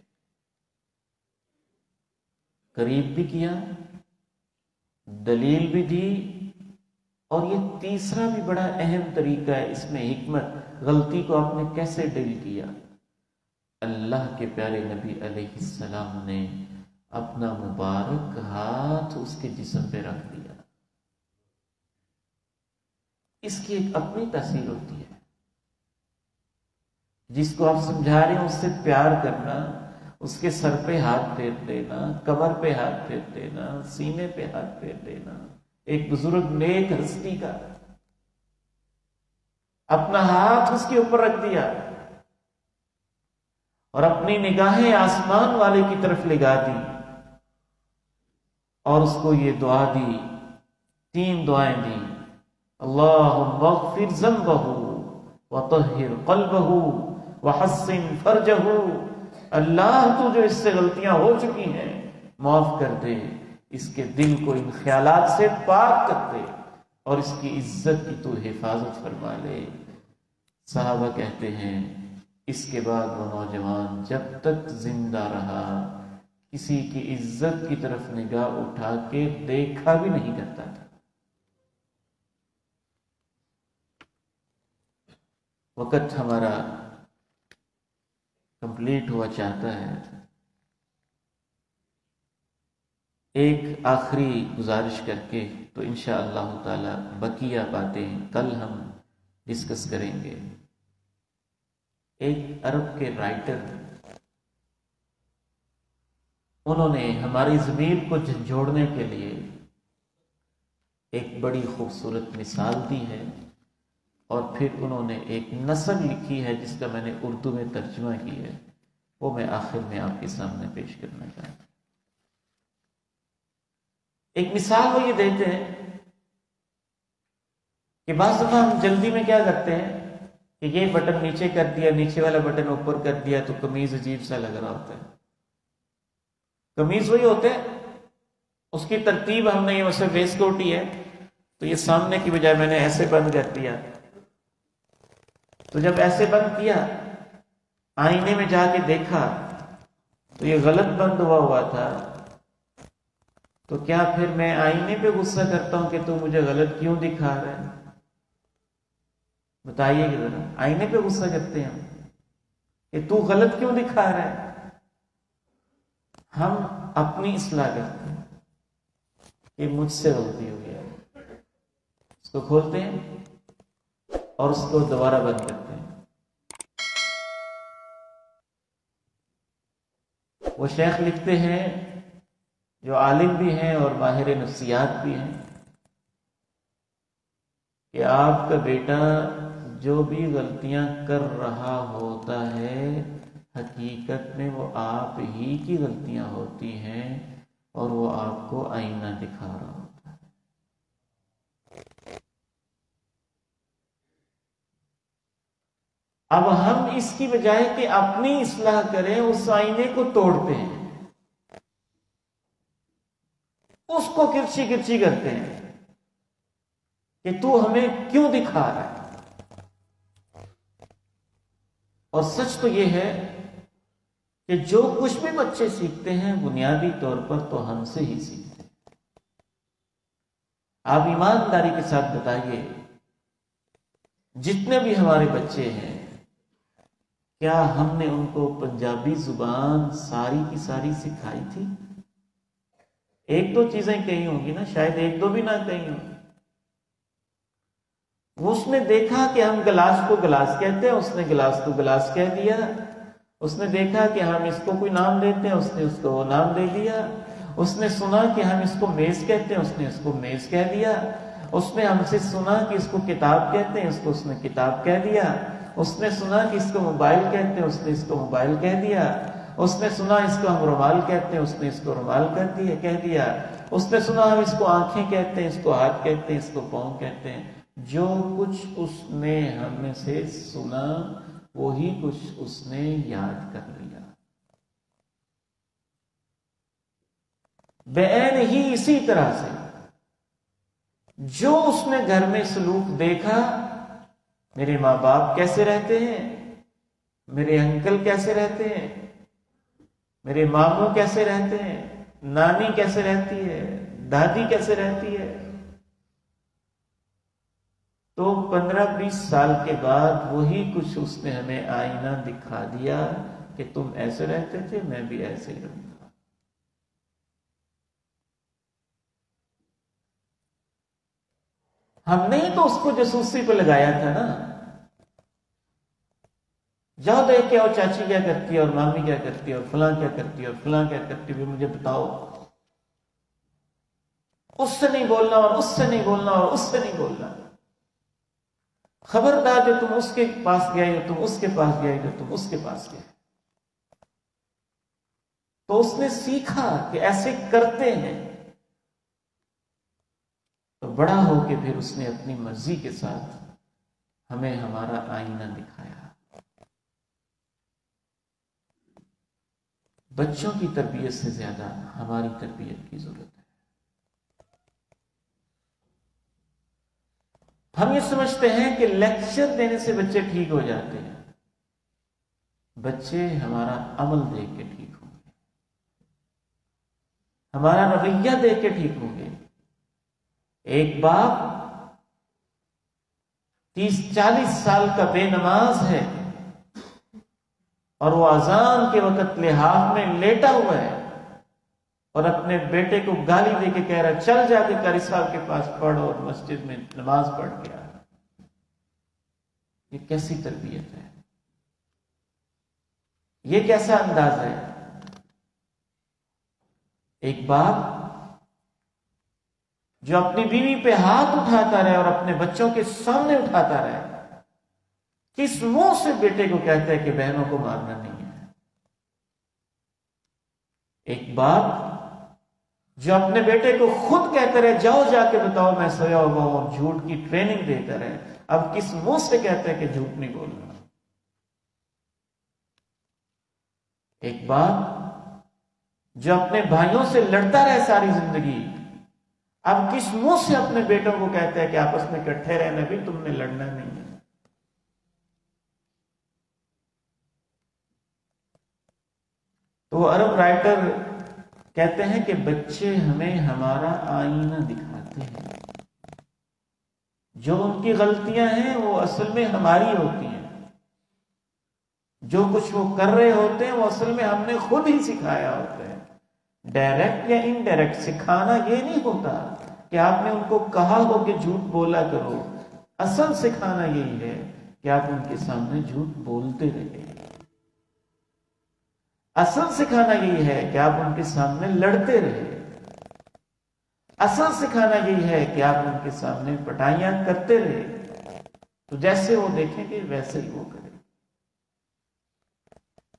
قریب بھی کیا، دلیل بھی دی، اور یہ تیسرا بھی بڑا اہم طریقہ ہے، اس میں حکمت، غلطی کو آپ نے کیسے ڈیل کیا۔ اللہ کے پیارے نبی علیہ السلام نے اپنا مبارک ہاتھ اس کے جسم پہ رکھ دیا۔ اس کی ایک اپنی تاثیر ہوتی ہے، جس کو آپ سمجھا رہے ہیں اس سے پیار کرنا، اس کے سر پہ ہاتھ پھیر دینا، کمر پہ ہاتھ پھیر دینا، سینے پہ ہاتھ پھیر دینا۔ ایک بزرگ نیک ہستی کا اپنا ہاتھ اس کے اوپر رکھ دیا اور اپنی نگاہیں آسمان والے کی طرف لگا دی، اور اس کو یہ دعا دی، 3 دعائیں دی، اللہم اغفر ذنبہ وطہر قلبہ وحسن فرجہ، اللہ تو جو اس سے غلطیاں ہو چکی ہیں معاف کر دے، اس کے دل کو ان خیالات سے پاک کر دے، اور اس کی عزت کی تو حفاظت فرما لے۔ صحابہ کہتے ہیں اس کے بعد وہ نوجوان جب تک زندہ رہا کسی کی عزت کی طرف نگاہ اٹھا کے دیکھا بھی نہیں کرتا تھا۔ وقت ہمارا کمپلیٹ ہوا چاہتا ہے۔ ایک آخری گزارش کر کے تو انشاءاللہ تعالی بقیہ باتیں کل ہم ڈسکس کریں گے۔ ایک عرب کے رائٹر، انہوں نے ہماری ضمیر کو جھنجھوڑنے کے لیے ایک بڑی خوبصورت مثال دی ہے، اور پھر انہوں نے ایک نثر لکھی ہے جس کا میں نے اردو میں ترجمہ کی ہے، وہ میں آخر میں آپ کے سامنے پیش کرنا چاہتا ہوں۔ ایک مثال وہ یہ دیتے ہیں کہ بعض دفعہ ہم جلدی میں کیا کرتے ہیں کہ یہ بٹن نیچے کر دیا، نیچے والا بٹن اوپر کر دیا تو قمیض عجیب سا لگ رہا ہوتا ہے۔ قمیض وہی ہوتے ہیں، اس کی ترتیب ہم نے یہ ویسے ویسٹ کوٹ ہی ہے تو یہ سامنے کی بجائے میں نے ایسے بند کر دیا، تو جب ایسے بند کیا آئینے میں جا کے دیکھا تو یہ غلط بند ہوا تھا، تو کیا پھر میں آئینے پہ غصہ کرتا ہوں کہ تو مجھے غلط کیوں دکھا رہا ہے؟ بتائیے کہ ذرا، آئینے پہ غصہ کرتے ہیں کہ تو غلط کیوں دکھا رہا ہے؟ ہم اپنی اصلاح کرتے ہیں کہ مجھ سے غلطی ہو گیا، اس کو کھولتے ہیں اور اس کو دوبارہ بند کرتے ہیں۔ وہ شیخ لکھتے ہیں جو عالم بھی ہیں اور ماہر نفسیات بھی ہیں کہ آپ کا بیٹا جو بھی غلطیاں کر رہا ہوتا ہے حقیقت میں وہ آپ ہی کی غلطیاں ہوتی ہیں اور وہ آپ کو آئینہ دکھا رہا ہوتا ہے۔ اب ہم اس کی بجائے کہ اپنی اصلاح کریں اس آئینے کو توڑتے ہیں، اس کو کرچی کرچی کرتے ہیں کہ تو ہمیں کیوں دکھا رہا ہے۔ اور سچ تو یہ ہے کہ جو کچھ بھی بچے سیکھتے ہیں بنیادی طور پر تو ہم سے ہی سیکھتے ہیں۔ آپ ایمانداری کے ساتھ بتائیے جتنے بھی ہمارے بچے ہیں کیا ہم نے ان کو پنجابی زبان ساری کی ساری سکھائی تھی؟ ایک دو چیزیں کہی ہوں گی نا، شاید ایک دو بھی نہ کہی ہوں۔ اس نے دیکھا کہ ہم گلاس کو گلاس کہتے ہیں، اس نے گلاس کو گلاس کہہ دیا۔ اس نے دیکھا کہ ہم اس کو کوئی نام دیتے ہیں، اس نے اس کو وہ نام دے دیا۔ اس نے سنا کہ ہم اس کو میز کہتے ہیں، اس نے اس کو میز کہہ دیا۔ اس نے ہم سے سنا کہ اس کو کتاب کہتے ہیں، اس نے کتاب کہہ دیا۔ اس نے سنا کہ اس کو موبائل کہتے ہیں، اس نے اس کو موبائل کہہ دیا۔ اس نے سنا اس کو ہم رومال کہتے ہیں، اس نے اس کو رومال کہہ دیا۔ اس نے سنا ہم اس کو آنکھیں کہتے ہیں، اس کو ہاتھ کہتے ہیں، اس کو پاؤں کہتے ہیں۔ جو کچھ اس نے ہم میں سے سنا وہی کچھ اس نے یاد کر لیا۔ بعین ہی اسی طرح سے جو اس نے گھر میں سلوک دیکھا، میرے ماں باپ کیسے رہتے ہیں، میرے انکل کیسے رہتے ہیں، میرے ماموں کیسے رہتے ہیں، نانی کیسے رہتی ہے، دادی کیسے رہتی ہے، تو 15-20 سال کے بعد وہی کچھ اس نے ہمیں آئینہ دکھا دیا کہ تم ایسے رہتے تھے، میں بھی ایسے ہی رہوں گا۔ ہم نے تو اس کو جاسوسی پہ لگایا تھا نا، جاؤ دیکھ کے اور چاچی کیا کرتی ہے اور مامی کیا کرتی ہے اور فلاں کیا کرتی ہے اور فلاں کیا کرتی ہے، مجھے بتاؤ۔ اس سے نہیں بولنا اور اس سے نہیں بولنا اور اس سے نہیں بولنا، خبردار جو تم اس کے پاس گئے، جو تم اس کے پاس گئے، جو تم اس کے پاس گئے۔ تو اس نے سیکھا کہ ایسے کرتے ہیں، تو بڑا ہو کے پھر اس نے اپنی مرضی کے ساتھ ہمیں ہمارا آئینہ دکھایا۔ بچوں کی تربیت سے زیادہ ہماری تربیت کی ضرورت ہے۔ ہم یہ سمجھتے ہیں کہ لیکچر دینے سے بچے ٹھیک ہو جاتے ہیں. بچے ہمارا عمل دیکھ کے ٹھیک ہوں گے، ہمارا رویہ دیکھ کے ٹھیک ہوں گے. ایک باپ 30-40 سال کا بے نماز ہے اور وہ اذان کے وقت لحاف میں لیٹا ہوا ہے اور اپنے بیٹے کو گالی دے کے کہہ رہا چل جا کے قاری صاحب کے پاس پڑھ اور مسجد میں نماز پڑھ کے آ. یہ کیسی تربیت ہے؟ یہ کیسا انداز ہے؟ ایک باپ جو اپنی بیوی پہ ہاتھ اٹھاتا رہے اور اپنے بچوں کے سامنے اٹھاتا رہے، کس منہ سے بیٹے کو کہتا ہے کہ بہنوں کو مارنا نہیں ہے؟ ایک باپ جو اپنے بیٹے کو خود کہتا رہے جاؤ جا کے بتاؤ میں سویا ہوا ہوں، جھوٹ کی ٹریننگ دیتا رہے، اب کس منہ سے کہتا ہے کہ جھوٹ نہیں بولنا؟ ایک باپ جو اپنے بھائیوں سے لڑتا رہے ساری زندگی، اب کس منہ سے اپنے بیٹوں کو کہتا ہے کہ آپس میں اکٹھے رہنا بھی، تم نے لڑنا نہیں ہے؟ تو وہ عرب رائٹر کہتے ہیں کہ بچے ہمیں ہمارا آئینہ دکھاتے ہیں. جو ان کی غلطیاں ہیں وہ اصل میں ہماری ہوتی ہیں، جو کچھ وہ کر رہے ہوتے ہیں وہ اصل میں ہم نے خود ہی سکھایا ہوتا ہے. ڈائریکٹ یا انڈائریکٹ سکھانا یہ نہیں ہوتا کہ آپ نے ان کو کہا ہو کہ جھوٹ بولا کرو. اصل سکھانا یہی ہے کہ آپ ان کے سامنے جھوٹ بولتے رہے. اصل سکھانا یہی ہے کہ آپ ان کے سامنے لڑتے رہے. اصل سکھانا یہی ہے کہ آپ ان کے سامنے پٹائیاں کرتے رہے، تو جیسے وہ دیکھیں گے ویسے ہی وہ کرے.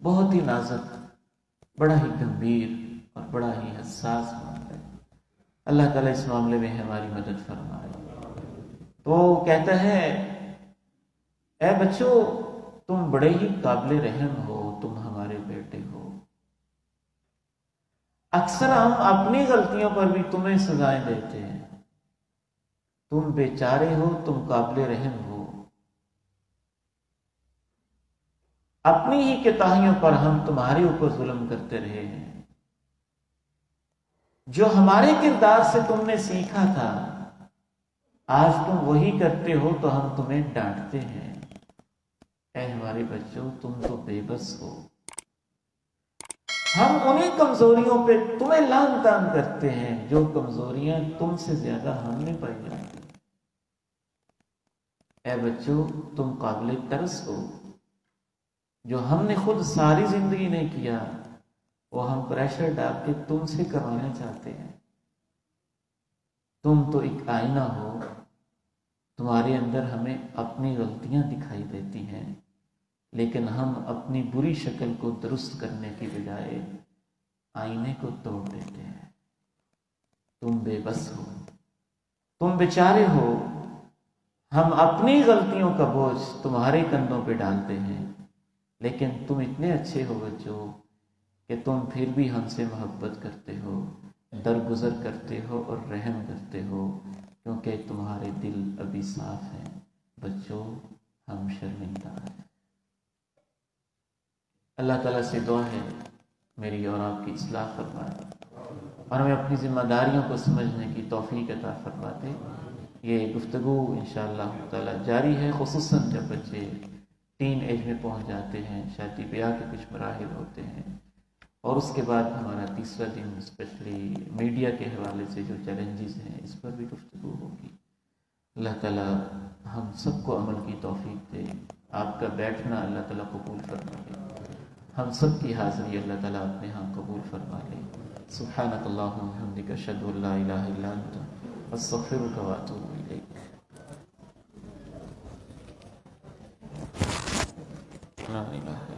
بہت ہی نازک، بڑا ہی گمبھیر اور بڑا ہی حساس معاملہ ہے. اللہ تعالیٰ اس معاملے میں ہماری مدد فرمائے. تو وہ کہتا ہے اے بچوں تم بڑے ہی قابل رحم ہو، تم ہمارے بیٹے ہو. اکثر ہم اپنی غلطیوں پر بھی تمہیں سزائیں دیتے ہیں. تم بیچارے ہو، تم قابل رحم ہو. اپنی ہی کوتاہیوں پر ہم تمہارے اوپر ظلم کرتے رہے ہیں. جو ہمارے کردار سے تم نے سیکھا تھا آج تم وہی کرتے ہو تو ہم تمہیں ڈانٹتے ہیں. اے ہمارے بچوں تم تو بے بس ہو. ہم انہیں کمزوریوں پہ تمہیں لان تان کرتے ہیں جو کمزوریاں تم سے زیادہ ہم نے پائی جاتی. اے بچوں تم قابل ترس ہو. جو ہم نے خود ساری زندگی نہیں کیا وہ ہم پریشر ڈال کے تم سے کروانا چاہتے ہیں. تم تو ایک آئینہ ہو، تمہارے اندر ہمیں اپنی غلطیاں دکھائی دیتی ہیں، لیکن ہم اپنی بری شکل کو درست کرنے کی بجائے آئینے کو توڑ دیتے ہیں. تم بے بس ہو، تم بیچارے ہو. ہم اپنی غلطیوں کا بوجھ تمہارے کندھوں پہ ڈالتے ہیں، لیکن تم اتنے اچھے ہو بچوں کہ تم پھر بھی ہم سے محبت کرتے ہو، درگزر کرتے ہو اور رحم کرتے ہو، کیونکہ تمہارے دل ابھی صاف ہیں. بچوں ہم شرمندہ ہیں. اللہ تعالیٰ سے دعا ہے میری اور آپ کی اصلاح فرمائے اور ہمیں اپنی ذمہ داریوں کو سمجھنے کی توفیق عطا فرماتے. یہ گفتگو انشاءاللہ تعالیٰ جاری ہے، خصوصاً جب بچے ٹین ایج میں پہنچ جاتے ہیں، شادی بیاہ کے کچھ مراحل ہوتے ہیں، اور اس کے بعد ہمارا تیسرا دن اسپیشلی میڈیا کے حوالے سے جو چیلنجز ہیں اس پر بھی گفتگو ہوگی. اللہ تعالیٰ ہم سب کو عمل کی توفیق دے. آپ کا بیٹھنا اللہ تعالیٰ قبول فرما لے. ہم سب کی حاضری اللہ تعالیٰ اپنے ہاں قبول فرما لے. سبحانک اللہم و بحمدک اشہد ان لا الہ الا انت استغفرک و اتوب الیک. لا الہ